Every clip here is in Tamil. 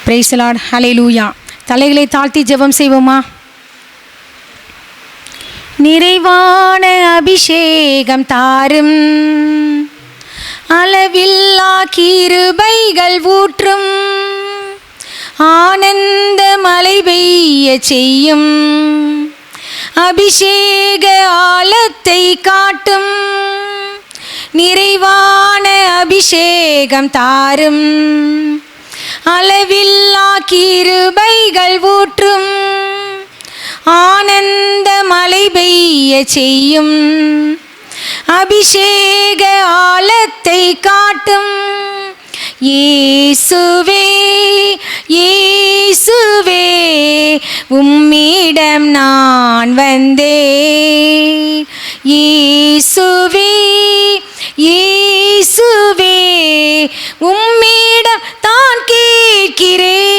Praise the Lord. ஹல்லேலூயா. தலைகளை தாழ்த்தி ஜெபம் செய்வோமா? நிறைவான அபிஷேகம் தாரும், அளவில்லா கிருபைகள் ஊற்றும், ஆனந்த மழை பெய்ய செய்யும், அபிஷேக ஆழத்தை காட்டும். நிறைவான அபிஷேகம் தாரும், அளவில்லா கிருபைகள் ஊற்றும், ஆனந்த மழை பெய்ய செய்யும், அபிஷேக ஆழத்தை காட்டும். இயேசுவே இயேசுவே உம்மிடம் நான் வந்தேன். இயேசுவே இயேசுவே உம்மிடம் தான் கேட்கிறேன்.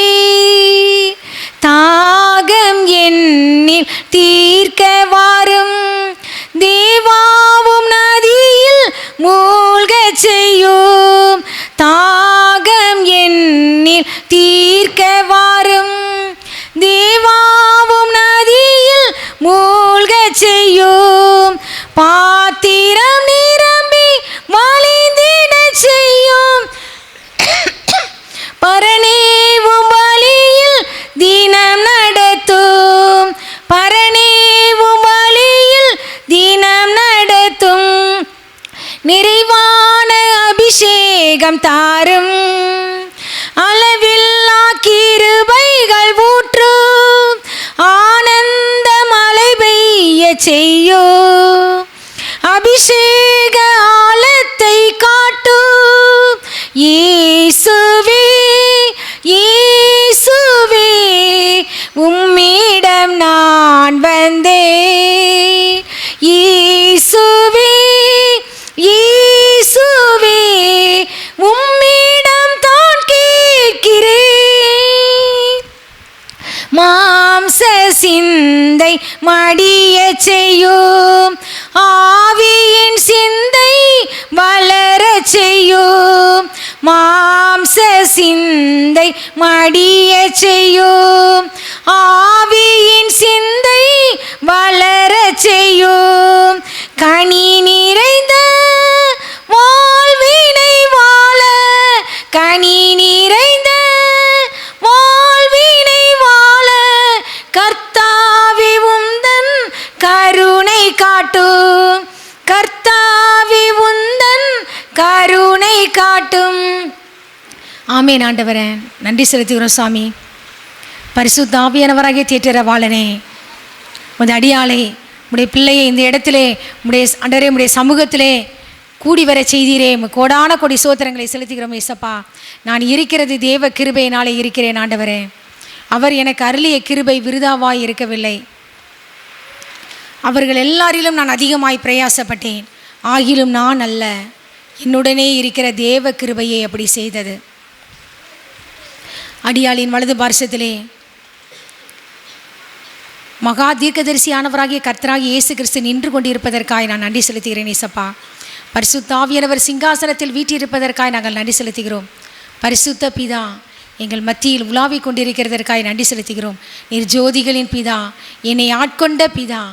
தாகம் என்னில் தீர்க்க வாரும், தேவாவும் நதியில் மூழ்கச் செய்யும். தாகம் என்னில் தீர்க்க வாரும், தேவாவும் நதியில் மூழ்கச் செய்யும். பாத்திரம் நிரம்பி வழிந்திடச் செய்யும், பரனேவும் வழியில் தினம் நடத்தும். பரனேவும் வழியில் தினம் நடத்தும். நிறைவான அபிஷேகம் தாரும், அளவில்லா கிருபைகள் ஊற்றும், ஆனந்த மழை பெய்ய செய்யும், அபிஷேக ஆழத்தை காட்டும். இயேசுவே இயேசுவே உம்மிடம் நான் வந்தேன். இயேசுவே இயேசுவே உம்மிடம் தான் கேட்கிறேன். மாம்ச சிந்தை மடிய செய்யும், ஆவியின் சிந்தை வளர செய்யும். மாம்ச சிந்தை மடிய செய்யும், ஆவியின் சிந்தை வளர செய்யும். கனி நிறைந்த வாழ்வினை வாழ, கனி நிறைந்த வாழ்வினை வாழ, கர்த்தாவே உந்தன் கருணை காட்டும். கர்த்தாவே உந்தன் கருணை காட்டும். ஆமென். ஆண்டவரே நன்றி செலுத்துகிறோம் சுவாமி. பரிசுத்த ஆவியானவராகிய தேற்றரவாளனே, உடைய அடியாளே, உடைய பிள்ளையை இந்த இடத்திலே உடைய ஆண்டவரே உடைய சமூகத்திலே கூடி வர செய்தீரே, கோடான கோடி சோத்திரங்களை செலுத்துகிறோம் ஏசப்பா. நான் இருக்கிறது தேவ கிருபையினாலே இருக்கிறேன் ஆண்டவரே. அவர் எனக்கு அருளிய கிருபை விருதாவாய் இருக்கவில்லை. அவர்கள் எல்லாரிலும் நான் அதிகமாய் பிரயாசப்பட்டேன், ஆகிலும் நான் அல்ல, என்னுடனே இருக்கிற தேவ கிருபையை அப்படி செய்தது. அடியாளின் வலது பார்சத்திலே மகா தீர்க்கதரிசியானவராகிய கர்த்தராகிய இயேசு கிறிஸ்து நின்று கொண்டிருப்பதற்காக நான் நன்றி செலுத்துகிறேன் ஏசப்பா. பரிசுத்த ஆவியானவர் சிங்காசனத்தில் வீற்றிருப்பதற்காக நாங்கள் நன்றி செலுத்துகிறோம். பரிசுத்த பிதா எங்கள் மத்தியில் உலாவிக் கொண்டிருக்கிறதற்காக நன்றி செலுத்துகிறோம். நீர் ஜோதிகளின் பிதா, என்னை ஆட்கொண்ட பிதா,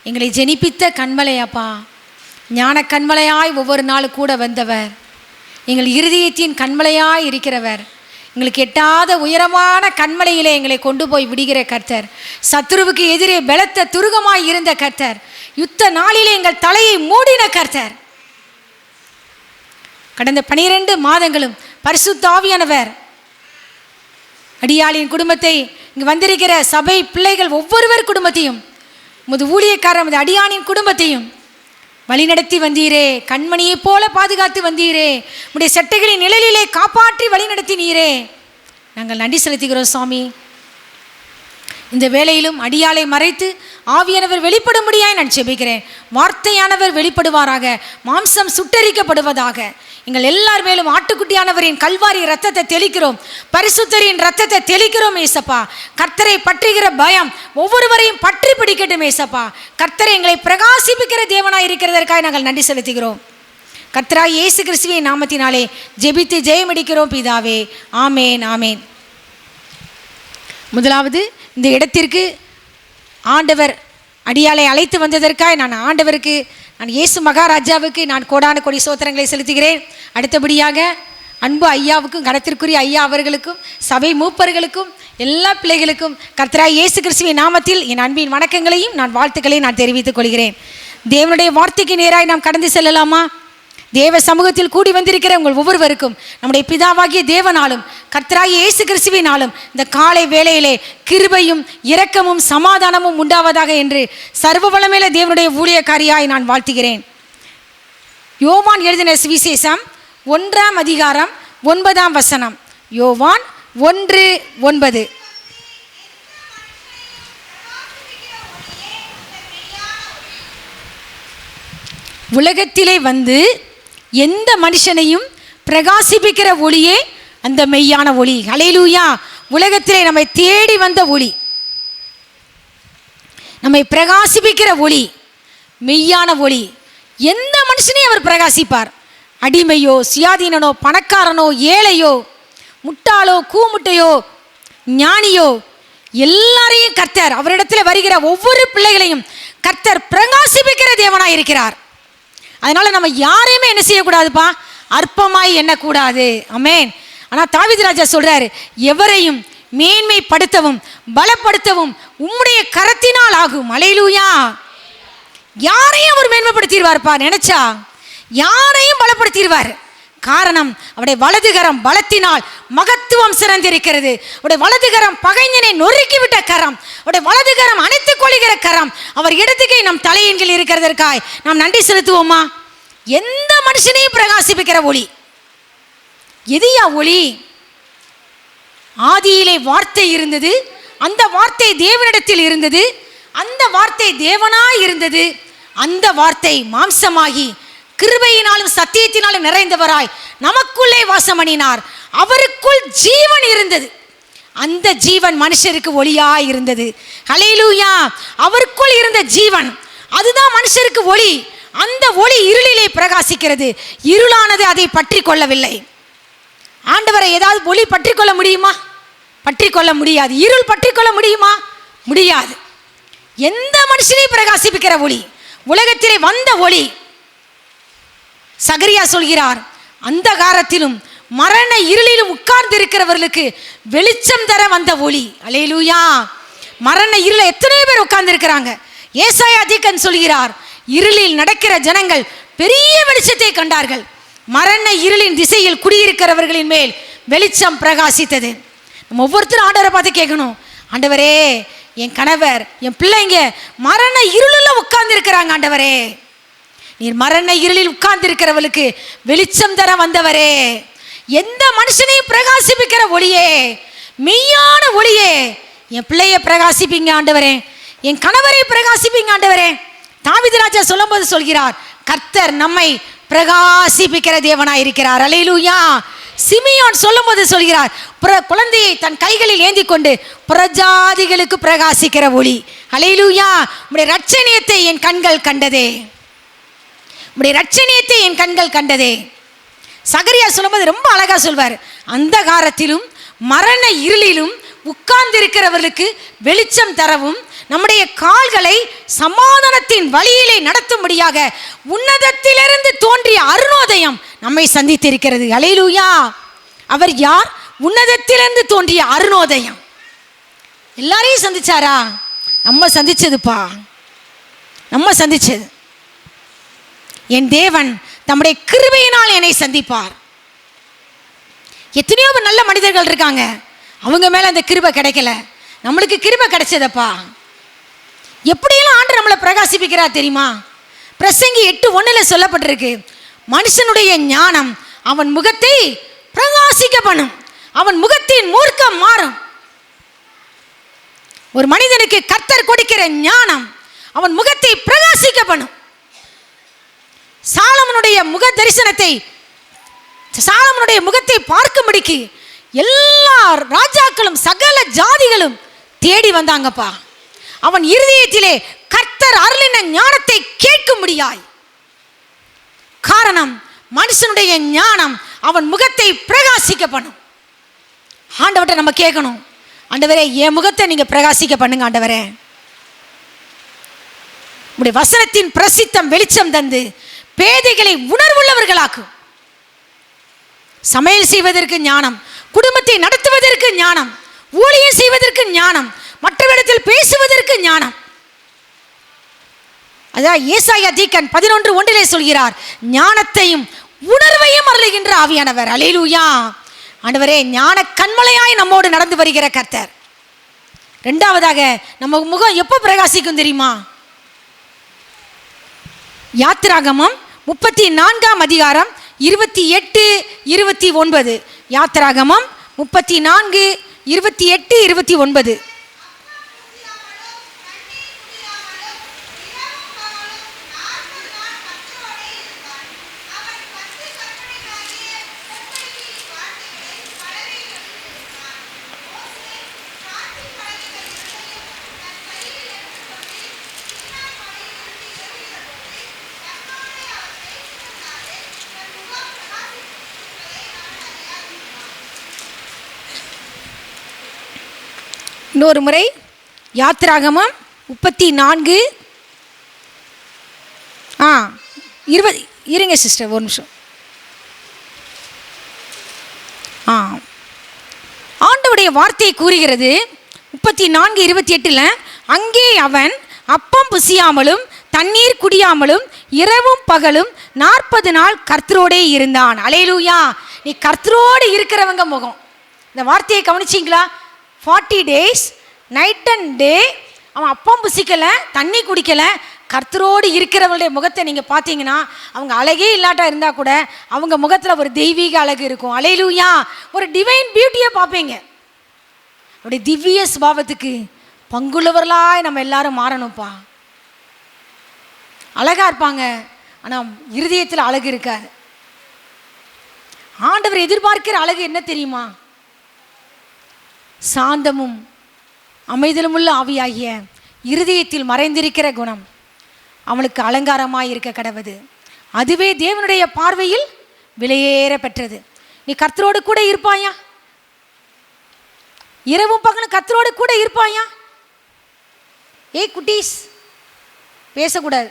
எங்களை ஜெனிப்பித்த கண்மலையாப்பா, ஞான கண்மலையாய் ஒவ்வொரு நாளும் கூட வந்தவர், எங்கள் இருதயத்தின் கண்மலையாய் இருக்கிறவர், எங்களுக்கு எட்டாத உயரமான கண்மலையிலே எங்களை கொண்டு போய் விடுகிற கர்த்தர், சத்துருவுக்கு எதிரே பலத்த துருகமாய் இருந்த கர்த்தர், யுத்த நாளிலே எங்கள் தலையை மூடின கர்த்தர். கடந்த 12 மாதங்களும் பரிசுத்த ஆவியானவர் அடியாளின் குடும்பத்தை, இங்கு வந்திருக்கிற சபை பிள்ளைகள் ஒவ்வொருவர் குடும்பத்தையும், முது ஊழியக்காரர் முது அடியானின் குடும்பத்தையும் வழிநடத்தி வந்தீரே. கண்மணியைப் போல பாதுகாத்து வந்தீரே. உடைய சட்டைகளின் நிழலிலே காப்பாற்றி வழிநடத்தினீரே. நாங்கள் நன்றி செலுத்துகிறோம் சுவாமி. இந்த வேளையிலும் அடியாளை மறைத்து ஆவியானவர் வெளிப்படும்படியாய் நான் ஜெபிக்கிறேன். வார்த்தையானவர் வெளிப்படுவாராக, மாம்சம் சுட்டரிக்கப்படுவதாக. எங்கள் எல்லார் மேலும் ஆட்டுக்குட்டியானவரின் கல்வாரி ரத்தத்தை தெளிக்கிறோம், பரிசுத்தரின் ரத்தத்தை தெளிக்கிறோம் ஏசப்பா. கர்த்தரை பற்றுகிற பயம் ஒவ்வொருவரையும் பற்றி பிடிக்கட்டும் ஏசப்பா. கர்த்தரை எங்களை பிரகாசிப்பிக்கிற தேவனாய் இருக்கிறதற்காக நாங்கள் நன்றி செலுத்துகிறோம். கர்த்தராய் இயேசு கிறிஸ்துவின் நாமத்தினாலே ஜெபித்து ஜெயமடிக்கிறோம் பிதாவே. ஆமேன் ஆமேன். முதலாவது, இந்த இடத்திற்கு ஆண்டவர் அடியாளை அழைத்து வந்ததற்காக நான் ஆண்டவருக்கு, நான் இயேசு மகாராஜாவுக்கு நான் கோடான கோடி சோத்திரங்களை செலுத்துகிறேன். அடுத்தபடியாக அன்பு ஐயாவுக்கும், கனத்திற்குரிய ஐயா அவர்களுக்கும், சபை மூப்பர்களுக்கும், எல்லா பிள்ளைகளுக்கும் கர்த்தராகிய இயேசு கிறிஸ்துவின் நாமத்தில் என் அன்பின் வணக்கங்களையும் நான் வாழ்த்துக்களையும் நான் தெரிவித்துக் கொள்கிறேன். தேவனுடைய வார்த்தைக்கு நேராய் நாம் கடந்து செல்லலாமா? தேவ சமூகத்தில் கூடி வந்திருக்கிற உங்கள் ஒவ்வொருவருக்கும் நம்முடைய பிதாவாகிய தேவனாலும் கர்த்தராகிய இயேசு கிறிஸ்துவினாலும் இந்த காலை வேளையிலே கிருபையும் இரக்கமும் சமாதானமும் உண்டாவதாக என்று சர்வ வல்லமையுள்ள தேவனுடைய ஊழியக்காரியாய் நான் வாழ்த்துகிறேன். யோவான் எழுதின சுவிசேஷம் 1ஆம் அதிகாரம் 9ஆம் வசனம். யோவான் 1:9. உலகத்திலே வந்து எந்த மனுஷனையும் பிரகாசிப்பிக்கிற ஒளியே அந்த மெய்யான ஒளி. ஹல்லேலூயா! உலகத்திலே நம்மை தேடி வந்த ஒளி, நம்மை பிரகாசிப்பிக்கிற ஒளி, மெய்யான ஒளி. எந்த மனுஷனையும் அவர் பிரகாசிப்பார். அடிமையோ, சுயாதீனனோ, பணக்காரனோ, ஏழையோ, முட்டாளோ, கூமுட்டையோ, ஞானியோ, எல்லாரையும் கர்த்தர், அவரிடத்தில் வருகிற ஒவ்வொரு பிள்ளைகளையும் கர்த்தர் பிரகாசிப்பிக்கிற தேவனாய் இருக்கிறார். அதனால நம்ம யாரையுமே என்ன செய்யக்கூடாதுப்பா, அற்பமாய் எண்ணக்கூடாது. ஆமென். ஆனால் தாவீது ராஜா சொல்றாரு, எவரையும் மேன்மைப்படுத்தவும் பலப்படுத்தவும் உம்முடைய கரத்தினால் ஆகும். அல்லேலூயா! யாரையும் அவர் மேன்மைப்படுத்திடுவார்ப்பா, நினைச்சா யாரையும் பலப்படுத்திடுவார். காரணம், அவருடைய வலதுகரம் பலத்தினால் மகத்துவம் சிறந்திருக்கிறது. அவருடைய வலதுகரம் பகைஞனை நொறுக்கிவிட்ட கரம், அவருடைய வலதுகரம் அணைத்துக் கொள்கிற கரம். அவர் இடத்துக்கே நம் தலையின் கீழ் இருக்கிறதற்காய் நாம் நன்றி செலுத்துவோமா? எந்த மனுஷனையும் பிரகாசிப்பிக்கிற ஒளி. எதியா ஒளி? ஆதியிலே வார்த்தை இருந்தது, அந்த வார்த்தை தேவனிடத்தில் இருந்தது, அந்த வார்த்தை தேவனாய் இருந்தது, அந்த வார்த்தை மாம்சமாகி கிருபையினாலும் சத்தியத்தினாலும் நிறைந்தவராய் நமக்குள்ளே வாசமணினார். அவருக்குள் ஜீவன் இருந்தது, அந்த ஜீவன் மனுஷருக்கு ஒளியாய் இருந்தது. ஹல்லேலூயா! அவருக்குள் இருந்த ஜீவன், அதுதான் மனுஷருக்கு ஒளி. அந்த ஒளி இருளிலே பிரகாசிக்கிறது. இருளானது அதை பற்றி கொள்ளவில்லை. ஆண்டவரை ஏதாவது ஒளி பற்றி கொள்ள முடியுமா? பற்றி கொள்ள முடியாது. இருள் பற்றி கொள்ள முடியுமா? முடியாது. எந்த மனுஷனையும் பிரகாசிப்பிக்கிற ஒளி, உலகத்திலே வந்த ஒளி. சகரியா சொல்கிறார், அந்த காலத்திலும் மரண இருளிலும் உட்கார்ந்து இருக்கிறவர்களுக்கு வெளிச்சம் தர வந்த ஒளி. அல்லேலூயா! மரண இருள எத்தனை பேர் உட்கார்ந்து இருக்கிறாங்க. ஏசாயா தீர்க்கன் சொல்கிறார், இருளில் நடக்கிற ஜனங்கள் பெரிய வெளிச்சத்தை கண்டார்கள். மரண இருளின் திசையில் குடியிருக்கிறவர்களின் மேல் வெளிச்சம் பிரகாசித்தது. நம்ம ஒவ்வொருத்தரும் ஆண்டவரை பார்த்து கேட்கணும், ஆண்டவரே, என் கணவர், என் பிள்ளைங்க மரண இருளில் உட்கார்ந்து இருக்கிறாங்க. ஆண்டவரே, நீர் மரண இருளில் உட்கார்ந்து இருக்கிறவர்களுக்கு வெளிச்சம் தர வந்தவரே. எந்த மனுஷனையும் பிரகாசிப்பிக்கிற ஒளியே, மெய்யான ஒளியே, என் பிள்ளைய பிரகாசிப்பீங்க ஆண்டவரே, என் கணவரை பிரகாசிப்பீங்க ஆண்டவரே. தாவீது ராஜா சொல்லும்போது சொல்கிறார், கர்த்தர் நம்மை பிரகாசிப்பிக்கிற தேவனாய் இருக்கிறார். அல்லேலூயா! சிமியோன் சொல்லும்போது சொல்கிறார், குழந்தையை தன் கைகளில் ஏந்தி கொண்டு புறஜாதிகளுக்கு பிரகாசிக்கிற ஒளி. அல்லேலூயா! உம்முடைய இரட்சணியத்தை என் கண்கள் கண்டதே, உம்முடைய இரட்சணியத்தை என் கண்கள் கண்டதே. சகரியா சொல்லும்போது ரொம்ப அழகா சொல்வார், அந்த காலத்திலும் மரண இருளிலும் உட்கார்ந்து இருக்கிறவர்களுக்கு வெளிச்சம் தரவும் நம்முடைய கால்களை சமாதானத்தின் வழியிலே நடத்தும்படியாக உன்னதத்திலிருந்து தோன்றிய அருணோதயம் நம்மை சந்தித்திருக்கிறது. அல்லேலூயா! அவர் யார்? உன்னதத்திலிருந்து தோன்றிய அருணோதயம். எல்லாரையும் சந்திச்சாரா? நம்ம சந்திச்சதுப்பா, நம்ம சந்திச்சது. என் தேவன் தம்முடைய கிருபையினால் என்னை சந்திப்பார். எத்தனையோ நல்ல மனிதர்கள் இருக்காங்க, அவங்க மேல அந்த கிருபை கிடைக்கல, நம்மளுக்கு கிருபை கிடைச்சதப்பா. எப்படியெல்லாம் ஆண்டு நம்மளை பிரகாசிப்பிக்கிறார் தெரியுமா? பிரசங்கி 8:1 சொல்லப்பட்டிருக்கு, மனுஷனுடைய ஞானம் அவன் முகத்தை பிரகாசிக்க பண்ணும், அவன் முகத்தின் மூர்க்கம் மாறும். ஒரு மனிதனுக்கு கர்த்தர் கொடுக்கிற ஞானம் அவன் முகத்தை பிரகாசிக்க பண்ணும். சாலமனுடைய முக தரிசனத்தை, சாலமனுடைய முகத்தை பார்க்கும்படிக்கு எல்லா ராஜாக்களும் சகல ஜாதிகளும் தேடி வந்தாங்கப்பா. அவன் இருதயத்திலே கர்த்தர் அருளின ஞானத்தை கேட்கும்படியாய். காரணம், மனுஷனுடைய ஞானம் அவன் முகத்தை பிரகாசிக்க பண்ணும். ஆண்டவர்கிட்ட நம்ம கேட்கணும், ஆண்டவரே என் முகத்தை நீங்க பிரகாசிக்க பண்ணுங்க ஆண்டவரே. உடைய வசனத்தின் பிரசித்தம் வெளிச்சம் தந்து பேதைகளை உணர்வுள்ளவர்களாக்கும். சமையல் செய்வதற்கு ஞானம், குடும்பத்தை நடத்துவதற்கு ஞானம், ஊழியம் செய்வதற்கு ஞானம், மற்றவரிடத்தில் பேசுவதற்கு ஞானம். அதான் ஏசாயா தீக்கன் 11:1 சொல்கிறார், ஞானத்தையும் உணர்வையும் அருளுகின்ற ஆவியானவர். அல்லேலூயா. ஆண்டவரே ஞான கண்மலையாய் நம்மோடு நடந்து வருகிற கர்த்தர். இரண்டாவதாக நம்ம முகம் எப்போ பிரகாசிக்கும் தெரியுமா? யாத்திராகமம் 34 அதிகாரம் 28, 29. யாத்திராகமம் 34, 28, 29. இன்னொரு முறை யாத்திராகமம் 34, 20. இருங்க சிஸ்டர் ஒரு நிமிஷம். ஆண்டவருடைய வார்த்தை கூறுகிறது 34, 28. அங்கே அவன் அப்பம் புசியாமலும் தண்ணீர் குடியாமலும் இரவும் பகலும் 40 நாள் கர்த்தரோடே இருந்தான். அல்லேலூயா. நீ கர்த்தரோடு இருக்கிறவங்க முகம். இந்த வார்த்தையை கவனிச்சிங்களா? 40 days நைட் அண்ட் டே அவன் அப்பம் புசிக்கலை, தண்ணி குடிக்கலை. கர்த்தரோடு இருக்கிறவங்களுடைய முகத்தை நீங்கள் பார்த்தீங்கன்னா அவங்க அழகே இல்லாட்டா இருந்தால் கூட அவங்க முகத்தில் ஒரு தெய்வீக அழகு இருக்கும். அல்லேலூயா. ஒரு டிவைன் பியூட்டியை பார்ப்பீங்க. அப்படி திவ்ய சுபாவத்துக்கு பங்குள்ளவர்களாய் நம்ம எல்லாரும் மாறணும்ப்பா. அழகாக இருப்பாங்க, ஆனால் இருதயத்தில் அழகு இருக்காது. ஆண்டவர் எதிர்பார்க்கிற அழகு என்ன தெரியுமா? சாந்தமும் அமைதலும் உள்ள ஆவியாகிய இருதயத்தில் மறைந்திருக்கிற குணம் அவனுக்கு அலங்காரமாய் இருக்க கடவுது. அதுவே தேவனுடைய பார்வையில் விலையேற பெற்றது. நீ கர்த்தரோடு கூட இருப்பாயா? இரவும் பகலும் கர்த்தரோடு கூட இருப்பாயா? குட்டீஸ் பேசக்கூடாது.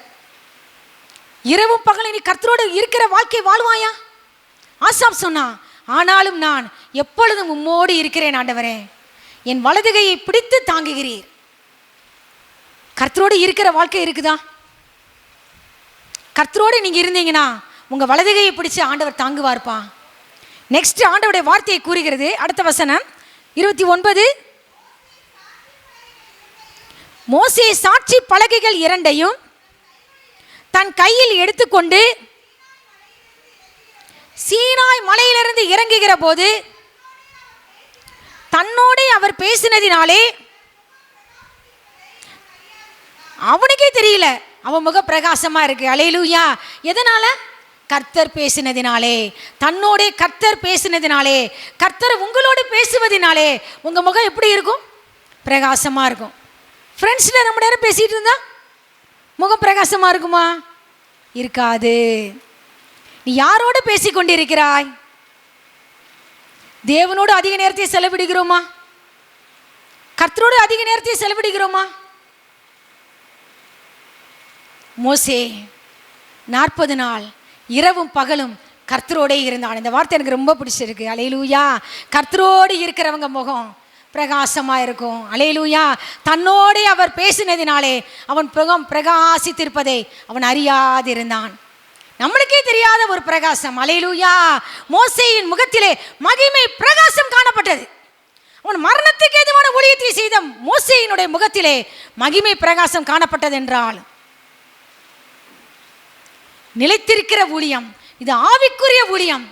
இரவும் பகலும் நீ கர்த்தரோடு இருக்கிற வாழ்க்கை வாழ்வாயா? ஆசாப் சொன்னா, ஆனாலும் நான் எப்பொழுதும் உம்மோடு இருக்கிறேன் ஆண்டவரே, என் வலதுகையை பிடித்து தாங்குகிறீர். கர்த்தரோடு இருக்கிற வாழ்க்கை இருக்குதா? கர்த்தரோடு நீங்க இருந்தீங்கன்னா உங்க வலதுகையை பிடிச்சு ஆண்டவர் தாங்குவார்ப்பா. நெக்ஸ்ட் ஆண்டவருடைய வார்த்தையை கூறுகிறது. அடுத்த வசனம் 29. மோசே சாட்சி பலகைகள் 2 தன் கையில் எடுத்துக்கொண்டு சீனாய் மலையிலிருந்து இறங்குகிற போது தன்னோடு அவர் பேசினதினாலே அவனுக்கே தெரியல, அவன் முக பிரகாசமா இருக்கு. அல்லேலூயா. எதனால? கர்த்தர் பேசினதினாலே, தன்னோட கர்த்தர் பேசினதினாலே, கர்த்தர் உங்களோடு பேசுவதினாலே உங்க முகம் எப்படி இருக்கும்? பிரகாசமா இருக்கும். ஃப்ரெண்ட்ஸ்ல ரொம்ப நேரம் பேசிட்டு இருந்தா முகம் பிரகாசமா இருக்குமா? இருக்காது. நீ யாரோடு பேசிக்கொண்டிருக்கிறாய்? தேவனோடு அதிக நேரத்தை செலவிடுகிறோமா? கர்த்தரோடு அதிக நேரத்தை செலவிடுகிறோமா? மோசே 40 நாள் இரவும் பகலும் கர்த்தரோடே இருந்தான். இந்த வார்த்தை எனக்கு ரொம்ப பிடிச்சிருக்கு. அல்லேலூயா. கர்த்தரோடு இருக்கிறவங்க முகம் பிரகாசமா இருக்கும். அல்லேலூயா. தன்னோடே அவர் பேசினதினாலே அவன் முகம் பிரகாசித்திருப்பதை அவன் அறியாதிருந்தான். நம்மளுக்கே தெரியாத ஒரு பிரகாசம். அல்லேலூயா. மோசேயின் முகத்திலே மகிமை பிரகாசம் காணப்பட்டது. அவன் மரணத்துக்கு ஏதுவான ஊழியத்தை செய்த மோசேயினுடைய முகத்திலே மகிமை பிரகாசம் காணப்பட்டது என்றால் நிலைத்திருக்கிற ஊழியம், இது ஆவிக்குரிய ஊழியம்,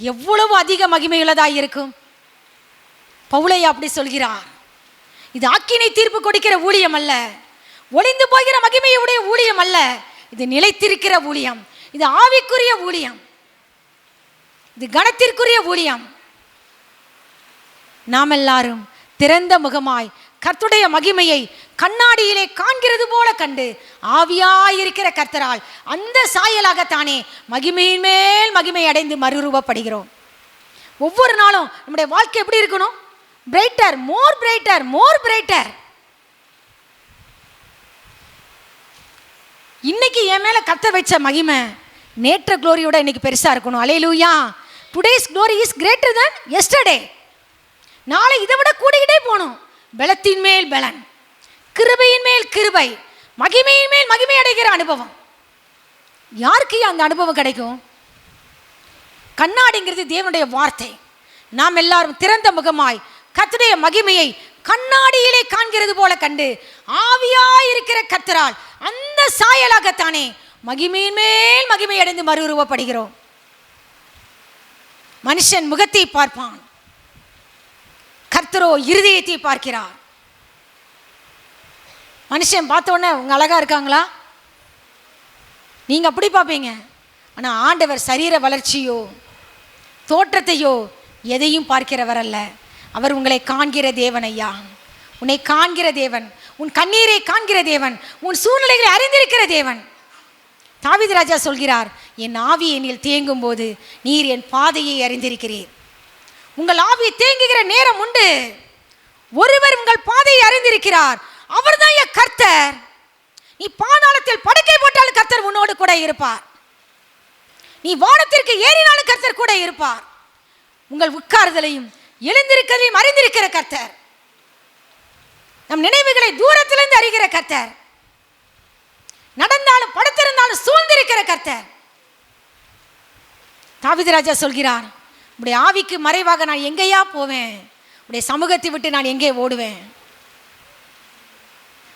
எவ்வளவு அதிக மகிமையுள்ளதாக இருக்கும். பவுலையா அப்படி சொல்கிறார். இது ஆக்கினை தீர்ப்பு கொடுக்கிற ஊழியம் அல்ல, ஒளிந்து போகிற மகிமையுடைய ஊழியம் அல்ல, இது நிலைத்திருக்கிற ஊழியம், இது ஆவிக்குரிய ஊழியம், இது கனத்திற்குரிய ஊழியம். நாம் எல்லாரும் திறந்த முகமாய் கர்த்தருடைய மகிமையை கண்ணாடியிலே காண்கிறது போல கண்டு ஆவியாயிருக்கிற கர்த்தரால் அந்த சாயலாகத்தானே மகிமையின் மேல் மகிமை அடைந்து மறுரூபப்படுகிறோம். ஒவ்வொரு நாளும் நம்முடைய வாழ்க்கை எப்படி இருக்கணும்? பிரைட்டர், மோர் பிரைட்டர், மோர் பிரைட்டர். இன்னைக்கு என் மேல கர்த்தர் வச்ச மகிமை நேற்ற க்ளோரியோட இன்னைக்கு பெருசா இருக்கணும். Hallelujah. Today's glory is greater than yesterday. நாளை இதை விட கூடிக்கிட்டே போகணும். பலத்தின் மேல் பலன், கிருபையின் மேல் கிருபை, மகிமையின் மேல் மகிமை அடைகிற அனுபவம். யாருக்கு அந்த அனுபவம் கிடைக்கும்? கண்ணாடிங்கிறது தேவனுடைய வார்த்தை. நாம் எல்லாரும் திறந்த முகமாய் கர்த்தருடைய மகிமையை கண்ணாடியிலே காண்கிறது போல கண்டு ஆவியாய் இருக்கிற கர்த்தரால் அந்த சாயலாகத்தானே மகிமையின் மேல் மகிமை அடைந்து மறு உருவப்படுகிறோம். மனுஷன் முகத்தை பார்ப்பான், கர்த்தரோ இருதயத்தை பார்க்கிறார். மனுஷன் பார்த்த உடனே உங்க அழகா இருக்காங்களா நீங்க அப்படி பார்ப்பீங்க. ஆனா ஆண்டவர் சரீர வளர்ச்சியோ தோற்றத்தையோ எதையும் பார்க்கிறவர் அல்ல. அவர் உங்களை காண்கிற தேவன். ஐயா, உன்னை காண்கிற தேவன், உன் கண்ணீரை காண்கிற தேவன், உன் சூழ்நிலைகளை அறிந்திருக்கிற தேவன். தாவீது ராஜா சொல்கிறார், என் ஆவி என்னில் தேங்கும் போது நீர் என் பாதையை அறிந்திருக்கிறீர். உங்கள் ஆவி தேங்குகிற நேரம் உண்டு. ஒருவர் உங்கள் பாதையை அறிந்திருக்கிறார், அவர்தான் என் கர்த்தர். நீ பாதாளத்தில் படுக்கை போட்டாலும் கர்த்தர் உன்னோடு கூட இருப்பார். நீ வானத்திற்கு ஏறினாலும் கர்த்தர் கூட இருப்பார். உங்கள் உட்கார்தலையும் எழுந்திருக்கதையும் அறிந்திருக்கிற கர்த்தர், நம் நினைவுகளை தூரத்திலிருந்து அறிகிற கர்த்தர், நடந்தாலும் படுத்திருந்தாலும் சூழ்ந்திருக்கிற கர்த்தர். தாவீது ராஜா சொல்கிறார், உடைய ஆவிக்கு மறைவாக நான் எங்கேயா போவேன்? உடைய சமூகத்தை விட்டு நான் எங்கே ஓடுவேன்?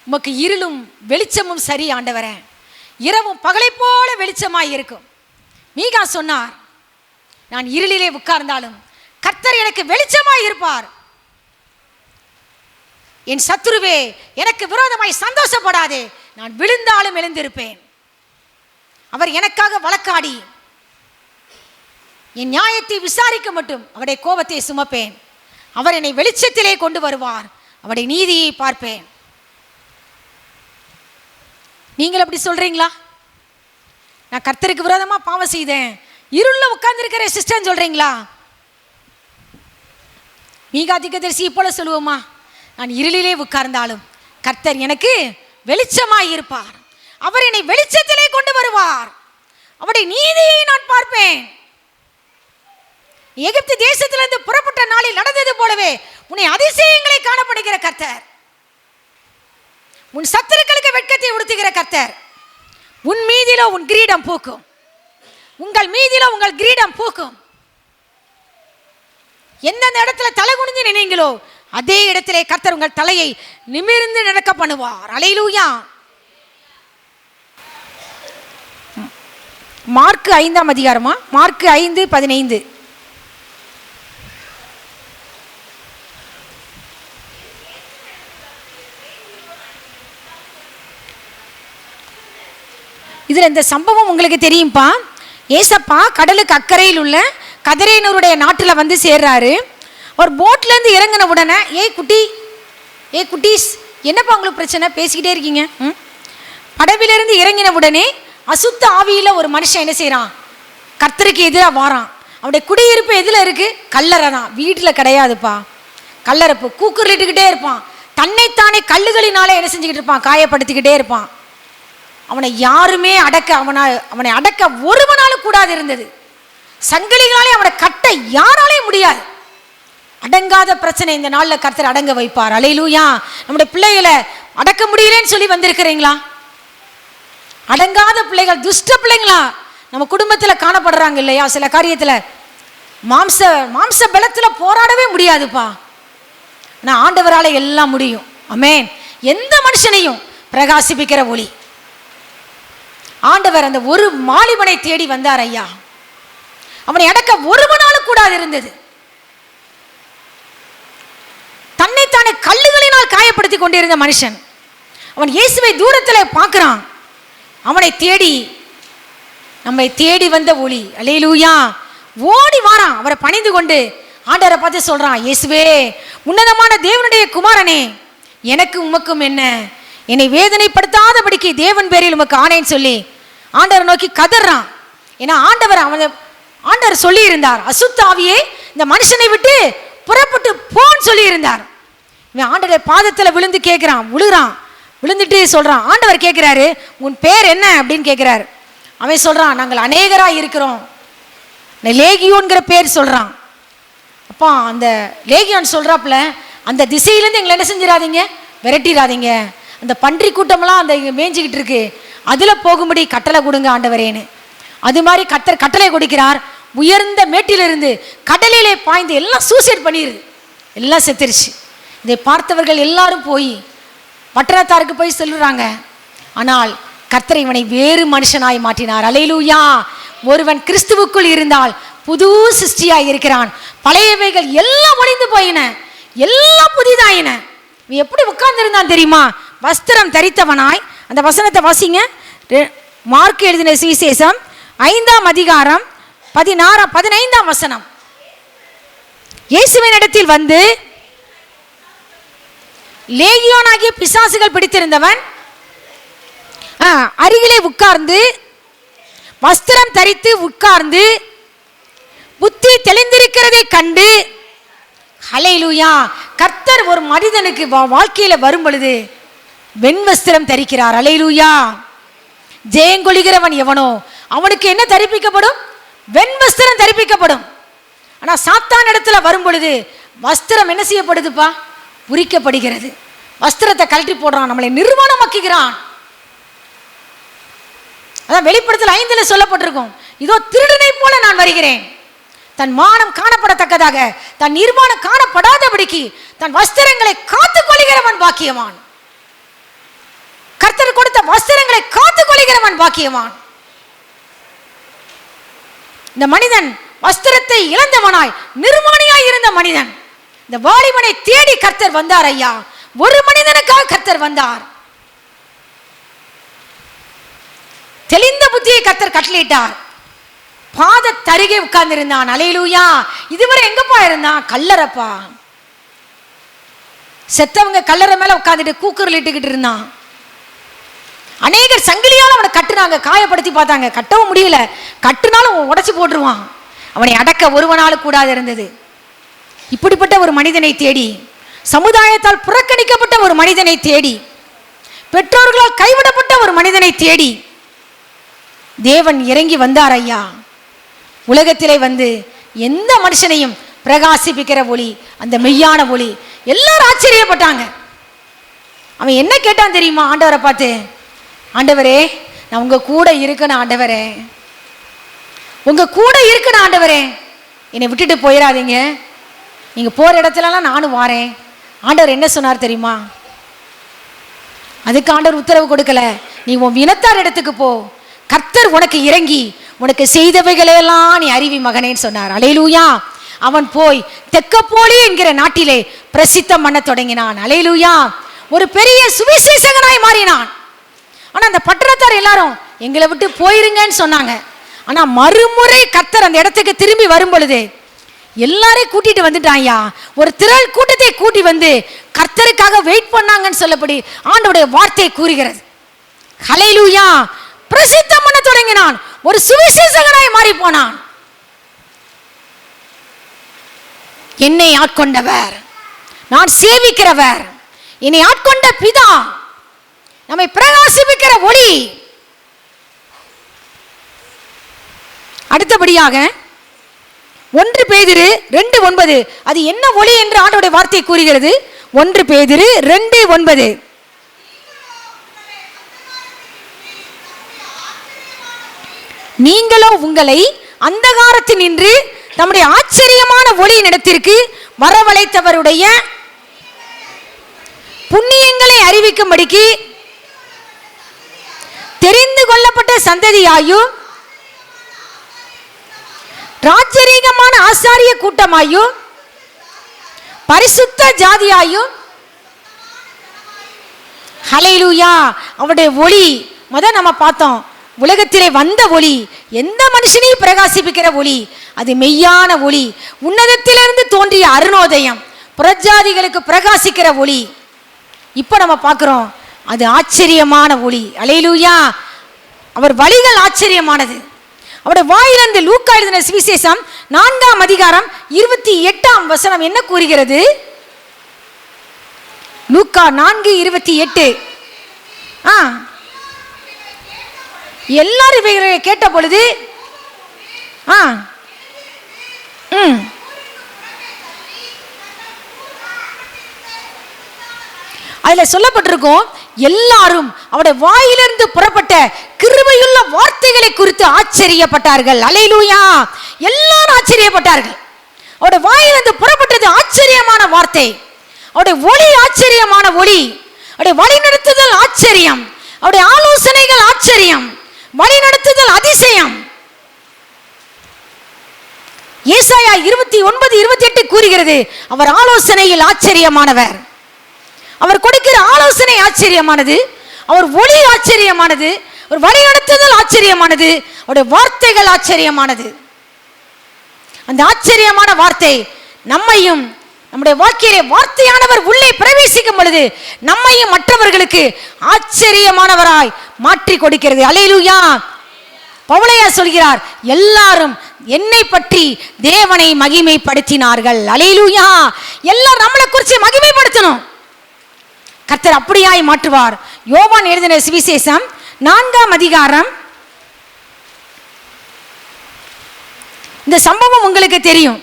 உமக்கு இருளும் வெளிச்சமும் சரி ஆண்டவரே, இரவும் பகலை போல வெளிச்சமாய் இருக்கும். மீகா சொன்னார், நான் இருளிலே உட்கார்ந்தாலும் கர்த்தர் எனக்கு வெளிச்சமாய் இருப்பார். என் சத்துருவே எனக்கு விரோதமாய் சந்தோஷப்படாதே, நான் விழுந்தாலும் எழுந்திருப்பேன். அவர் எனக்காக வழக்காடி என் நியாயத்தை விசாரிக்க மட்டும் அவருடைய கோபத்தை சுமப்பேன். அவர் என்னை வெளிச்சத்திலே கொண்டு வருவார், அவருடைய நீதியை பார்ப்பேன். நீங்கள் அப்படி சொல்றீங்களா? நான் கர்த்தருக்கு விரோதமா பாவம் செய்தேன், இருள்ல உட்கார்ந்திருக்கிற சிஸ்டர் சொல்றீங்களா? மீகா தீர்க்கதரிசி போல சொல்லுவோமா, நான் இருளிலே உட்கார்ந்தாலும் கர்த்தர் எனக்கு வெளிச்சமாய் இருப்பார், அவர் என்னை வெளிச்சத்திலே கொண்டு வருவார், அவருடைய நீதியை நான் பார்ப்பேன். எகிப்து தேசத்திலிருந்து புறப்பட்ட நாளில் நடந்தது போலவே உன்னை அதிசயங்களை காணப்படுகிற கர்த்தர், உன் சத்துருக்களுக்கு வெட்கத்தை உடுத்துகிற கர்த்தர், உன் மீதிலோ உன் கிரீடம் பூக்கும், உங்கள் மீதிலோ உங்கள் கிரீடம் பூக்கும். எந்தெந்த இடத்துல தலை குனிஞ்சு நினைங்களோ அதே இடத்திலே கர்த்தர் உங்கள் தலையை நிமிர்ந்து நடக்க பண்ணுவார். அல்லேலூயா. மார்க்கு 5ஆம் அதிகாரமா, மார்க்கு 5:15. இதுல இந்த சம்பவம் உங்களுக்கு தெரியும்பா. ஏசப்பா கடலுக்கு அக்கறையில் உள்ள கதரேனூருடைய நாட்டில் வந்து சேர்றாரு. ஒரு போட்லேருந்து இறங்கின உடனே, ஏய் குட்டீஸ் என்னப்பா உங்களுக்கு பிரச்சனை, பேசிக்கிட்டே இருக்கீங்க? படவிலிருந்து இறங்கின உடனே அசுத்த ஆவியில் ஒரு மனுஷன் என்ன செய்கிறான், கர்த்தருக்கு எதிராக வாரான். அவருடைய குடியிருப்பு எதில் இருக்கு? கல்லறை தான், வீட்டில் கிடையாதுப்பா. கல்லறைப்பு கூக்குரலிட்டுக்கிட்டே இருப்பான். தன்னைத்தானே கல்லுகளினாலே என்ன செஞ்சுக்கிட்டு இருப்பான், காயப்படுத்திக்கிட்டே இருப்பான். அவனை யாருமே அவனை அடக்க ஒருவனாலும் கூடாது இருந்தது. சங்கிலிகளாலே அவனை கட்ட யாராலையும் முடியாது. அடங்காத பிரச்சனை இந்த நாளில் கர்த்தர் அடங்க வைப்பார். அல்லேலூயா. நம்முடைய பிள்ளைகளை அடக்க முடியலன்னு சொல்லி வந்திருக்கிறீங்களா? அடங்காத பிள்ளைகள், துஷ்ட பிள்ளைங்களா நம்ம குடும்பத்தில் காணப்படுறாங்க இல்லையா? சில காரியத்தில் மாம்ச பலத்தில் போராடவே முடியாதுப்பா. ஆனால் ஆண்டவரால் எல்லாம் முடியும். ஆமென். எந்த மனுஷனையும் பிரகாசிப்பிக்கிற ஒளி ஆண்டவர். அந்த ஒரு மாலிபனை தேடி வந்தார் ஐயா. அவனை அடக்க ஒருவனாலும் கூடாது இருந்தது. தன்னைத்தானே கல்லுகளினால் காயப்படுத்தி கொண்டிருந்த மனுஷன் அவன் இயேசுவை தூரத்தில் பார்க்கிறான். அவனை தேடி, நம்மை தேடி வந்த ஒளி. அல்லேலூயா. ஓடி வாரான். அவரை பணிந்து கொண்டு ஆண்டவரை பார்த்து சொல்றான், இயேசுவே உன்னதமான தேவனுடைய குமாரனே, எனக்கு உமக்கும் என்ன, என்னை வேதனைப்படுத்தாதபடிக்கு தேவன் பேரில் உமக்கு ஆணைன்னு சொல்லி ஆண்டவரை நோக்கி கதறான். ஏன்னா ஆண்டவர் சொல்லி இருந்தார், அசுத்த ஆவியே இந்த மனுஷனை விட்டு புறப்பட்டு போன்னு சொல்லி இருந்தார். இவன் ஆண்டவருடைய பாதத்தில் விழுந்து கேட்குறான், விழுந்துட்டு சொல்கிறான். ஆண்டவர் கேட்குறாரு, உன் பேர் என்ன அப்படின்னு கேட்குறாரு. அவன் சொல்கிறான், நாங்கள் அநேகராக இருக்கிறோம், லேகியோன்கிற பேர் சொல்கிறான். அப்போ அந்த லேகியோன் சொல்கிறாப்புல, அந்த திசையிலேருந்து எங்களை என்ன செஞ்சிடாதீங்க, விரட்டிடாதீங்க, அந்த பன்றி கூட்டமெல்லாம் அந்த மேய்ஞ்சிக்கிட்டு இருக்கு, அதில் போகும்படி கட்டளை கொடுங்க ஆண்டவரேன்னு. அது மாதிரி கர்த்தர் கட்டளை கொடுக்கிறார். உயர்ந்த மேட்டிலிருந்து கடலிலே பாய்ந்து எல்லாம் சூசைட் பண்ணிடுது, எல்லாம் செத்துருச்சு. இதை பார்த்தவர்கள் எல்லாரும் போய் பட்டணத்தாருக்கு போய் சொல்லுறாங்க. ஆனால் கர்த்தர் இவனை வேறு மனுஷனாய் மாற்றினார். அல்லேலூயா. ஒருவன் கிறிஸ்துவுக்குள் இருந்தால் புது சிருஷ்டியாய் இருக்கிறான், பழையவைகள் எல்லாம் ஒழிந்து போயின, எல்லாம் புதிதாயின. இவன் எப்படி உட்கார்ந்து இருந்தான் தெரியுமா? வஸ்திரம் தரித்தவனாய். அந்த வசனத்தை வாசிங்க. மார்க் எழுதின சுவிசேஷம் 5ஆம் அதிகாரம் 15ஆம் வசனம். இயேசுவின் இடத்தில் வந்து லேகியோனாகிய பிசாசுகள் பிடித்திருந்தவன் அருகிலே உட்கார்ந்து, வஸ்திரம் தரித்து உட்கார்ந்து, புத்தி தெளிந்திருக்கிறதை கண்டு, ஹல்லேலூயா, கர்த்தர் ஒரு மனிதனுக்கு வாழ்க்கையில வரும் பொழுது வெண்வஸ்திரம் தரிக்கிறார். ஹல்லேலூயா. ஜெயங்கொள்கிறவன் எவனோ அவனுக்கு என்ன தரிப்பிக்கப்படும்? வெண்வஸ்திரம் தரிப்பிக்கப்படும். ஆனா சாத்தான் இடத்துல வரும் பொழுது வஸ்திரம் என்ன செய்யப்படுதுப்பா? உரிக்கப்படுகிறது. வஸ்திரத்தை கழட்டி போடுறான், நம்மளை நிர்வாணமாக்குகிறான். அதான் வெளிப்படுத்தல் 5 சொல்லப்பட்டிருக்கும், இதோ திருடனை போல நான் வருகிறேன், தன் மானம் காணப்படத்தக்கதாக தன் நிர்வாணம் காணப்படாதபடிக்கு தன் வஸ்திரங்களை காத்துக் கொள்கிறவன் பாக்கியவான். கர்த்தர் கொடுத்த வஸ்திரங்களை காத்துக் கொள்கிறவன் பாக்கியவான். இந்த மனிதன் வஸ்திரத்தை இழந்தவனாய் நிர்வாணியாய் இருந்த மனிதன், இந்த வாலிபனை தேடி கர்த்தர் வந்தார். ஐயா, ஒரு மனிதனுக்காக கர்த்தர் வந்தார். தெளிந்த புத்தியை கர்த்தர் கட்டளையிட்டார். பாத தருகே உட்கார்ந்து இருந்தான். அல்லேலூயா. இதுவரை எங்கப்பா இருந்தான்? கல்லறப்பா. செத்தவங்க கல்லறை மேல உட்கார்ந்துட்டு கூக்குரல் இட்டுக்கிட்டு இருந்தான். அநேகர் சங்கிலியால் அவனை கட்டுனாங்க, காயப்படுத்தி பார்த்தாங்க, கட்டவும் முடியல. கட்டுனாலும் உடைச்சு போட்டுருவான். அவனை அடக்க ஒருவனாலும் கூடாது இருந்தது. இப்படிப்பட்ட ஒரு மனிதனை தேடி, சமுதாயத்தால் புறக்கணிக்கப்பட்ட ஒரு மனிதனை தேடி, பெற்றோர்களால் கைவிடப்பட்ட ஒரு மனிதனை தேடி தேவன் இறங்கி வந்தார். ஐயா, உலகத்திலே வந்து எந்த மனுஷனையும் பிரகாசிப்பிக்கிற ஒளி, அந்த மெய்யான ஒளி. எல்லாரும் ஆச்சரியப்பட்டாங்க. அவன் என்ன கேட்டான் தெரியுமா? ஆண்டவரை பார்த்து, ஆண்டவரே, நான் உங்க கூட இருக்கணும் ஆண்டவரே, உங்க கூட இருக்கணும் ஆண்டவரே, என்னை விட்டுட்டு போயிடாதீங்க, நீங்க போற இடத்துலலாம் நானும் வாரேன். ஆண்டவர் என்ன சொன்னார் தெரியுமா? அதுக்கு ஆண்டவர் உத்தரவு கொடுக்கல, நீ உன் இனத்தார் இடத்துக்கு போ, கர்த்தர் உனக்கு இறங்கி உனக்கு செய்தவைகளெல்லாம் நீ அறிவி மகனேன்னு சொன்னார். அல்லேலூயா. அவன் போய் தெக்கப்போலி என்கிற நாட்டிலே பிரசித்தம் பண்ண தொடங்கினான். அல்லேலூயா. ஒரு பெரிய சுவிசேஷகனாய் மாறினான். ஆனா அந்த பட்டணத்தார் எல்லாரும் எங்களை விட்டு போயிருங்கன்னு சொன்னாங்க. ஆனா மறுமுறை கர்த்தர் அந்த இடத்துக்கு திரும்பி வரும் பொழுது எல்லாரையும் கூட்டிட்டு வந்துட்டாயா. ஒரு திரள் கூட்டத்தை கூட்டி வந்து கர்த்தருக்காக வெயிட் பண்ணாங்கன்னு சொல்லப்படி ஆண்டவருடைய வார்த்தை கூறுகிறது. ஹல்லேலூயா. பிரசித்தம் பண்ண தொடங்கினான். ஒரு சுவிசேஷகனாய் மாறி போனான். என்னை ஆட்கொண்டவர், நான் சேவிக்கிறவர், என்னை ஆட்கொண்ட பிதா, நம்மை பிரகாசிப்பிக்கிற ஒளி. அடுத்தபடியாக 1 பேதுரு 2:9, அது என்ன ஒளி என்று ஆண்டவருடைய வார்த்தை கூறுகிறது. 1 பேதுரு 2:9, நீங்களோ உங்களை அந்தகாரத்தில் நின்று தம்முடைய ஆச்சரியமான ஒளியின் இடத்திற்கு வரவழைத்தவருடைய புண்ணியங்களை அறிவிக்கும்படிக்கு தெரிந்து கொள்ளப்பட்ட சந்ததியாயும் ராஜரீகமான ஆசாரிய கூட்டமாயும் பரிசுத்த ஜாதியாயும். ஹல்லேலூயா. அவருடைய ஒளி முதல் நம்ம பார்த்தோம், உலகத்திலே வந்த ஒளி, எந்த மனுஷனையும் பிரகாசிப்பிக்கிற ஒளி, அது மெய்யான ஒளி, உன்னதத்திலிருந்து தோன்றிய அருணோதயம், புறஜாதிகளுக்கு பிரகாசிக்கிற ஒளி. இப்போ நம்ம பார்க்கிறோம், அது ஆச்சரியமான ஒளி. அல்லேலூயா. அவர் வழிகள் ஆச்சரியமானது, அவருடைய வாயிலிருந்து லூக்கா எழுதின சுவிசேஷம் 4ஆம் அதிகாரம் 28ஆம் வசனம் என்ன கூறுகிறது? லூக்கா 4:28. எல்லாரும் இவைகளை கேட்ட பொழுது அதுல சொல்லப்பட்டிருக்கும், எல்லாரும் அவருடைய வாயிலிருந்து புறப்பட்ட கிருபையுள்ள வார்த்தைகளை குறித்து ஆச்சரியப்பட்டார்கள். அல்லேலூயா! எல்லாரும் ஆச்சரியப்பட்டார்கள். அவருடைய வாயிலிருந்து புறப்பட்டது ஆச்சரியமான வார்த்தை, அவருடைய ஒளி ஆச்சரியமான ஒளி, அவருடைய வழிநடத்துதல் ஆச்சரியம், அவருடைய ஆலோசனைகள் ஆச்சரியம், வழிநடத்துதல் அதிசயம். ஏசாயா 29:28 கூறுகிறது, அவர் ஆலோசனையில் ஆச்சரியமானவர். அவர் கொடுக்கிற ஆலோசனை ஆச்சரியமானது, அவர் ஒளி ஆச்சரியமானது, ஒரு வழிநடத்துதல் ஆச்சரியமானது, அவருடைய வார்த்தைகள் ஆச்சரியமானது. அந்த ஆச்சரியமான வார்த்தை நம்மையும் நம்முடைய வாழ்க்கையிலே வார்த்தையானவர் உள்ளே பிரவேசிக்கும் பொழுது நம்மையும் மற்றவர்களுக்கு ஆச்சரியமானவராய் மாற்றி கொடுக்கிறது. அல்லேலூயா! பவுலையா சொல்கிறார், எல்லாரும் என்னை பற்றி தேவனை மகிமைப்படுத்தினார்கள். அல்லேலூயா! எல்லாரும் நம்மளை குறித்து மகிமைப்படுத்தணும். கர்த்தர் அப்படியாய் மாற்றுவார். யோவான் எழுதின சுவிசேஷம் 4ஆம் அதிகாரம். இந்த சம்பவம் உங்களுக்கு தெரியும்.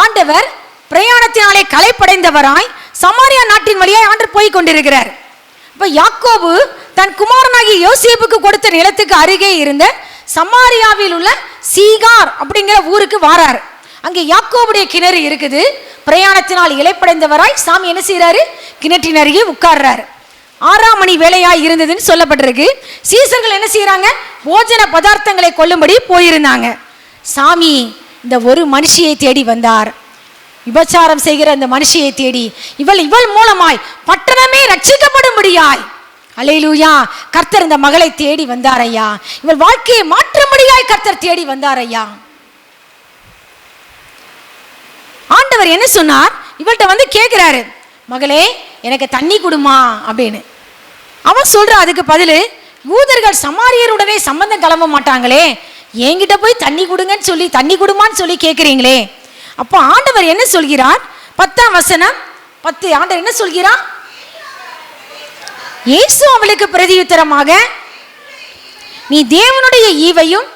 ஆண்டவர் பிரயாணத்தினாலே களைப்படைந்தவராய் சமாரியா நாட்டின் வழியாய் ஆண்டு போய் கொண்டிருக்கிறார். இப்ப யாக்கோபு தன் குமாரனாகிய யோசேப்புக்கு கொடுத்த நிலத்துக்கு அருகே இருந்த சமாரியாவில் உள்ள சீகார் அப்படிங்கிற ஊருக்கு வாரார். அங்கே யாக்கோபுடைய கிணறு இருக்குது. பிரயாணத்தினால் இளைப்படைந்தவராய் சாமி என்ன செய்யறாரு? கிணற்றின் அருகே உட்கார்றாரு. 6ஆம் மணி வேலையாய் இருந்ததுன்னு சொல்லப்பட்டிருக்கு. சீசர்கள் என்ன செய்யறாங்க? போஜன பதார்த்தங்களை கொள்ளும்படி போயிருந்தாங்க. சாமி இந்த ஒரு மனுஷியை தேடி வந்தார். விபச்சாரம் செய்கிற அந்த மனுஷியை தேடி இவள் மூலமாய் பட்டணமே ரட்சிக்கப்படும்படியாய், அல்லேலூயா, கர்த்தர் இந்த மகளை தேடி வந்தார் ஐயா. இவள் வாழ்க்கையை மாற்றும்படியாய் கர்த்தர் தேடி வந்தார் ஐயா. ஆண்டவர் என்ன சொன்னார்? இவள்கிட்ட வந்து கேட்கிறாரு, மகளே எனக்கு தண்ணி கொடுமா அப்படின்னு. அவன் சொல்ற அதுக்கு பதில், யூதர்கள் சமாரியருடனே சம்பந்தம் கிளம்ப மாட்டாங்களே, என்கிட்ட போய் தண்ணி கொடுங்கன்னு சொல்லி தண்ணி கொடுமான்னு சொல்லி கேட்குறீங்களே. அப்போ ஆண்டவர் என்ன சொல்கிறார்? 10ஆம் வசனம் 10. ஆண்டவர் என்ன சொல்கிறார்? இயேசு அவளுக்கு பிரதியுத்தரமாக, நீ தேவனுடைய ஈவையும்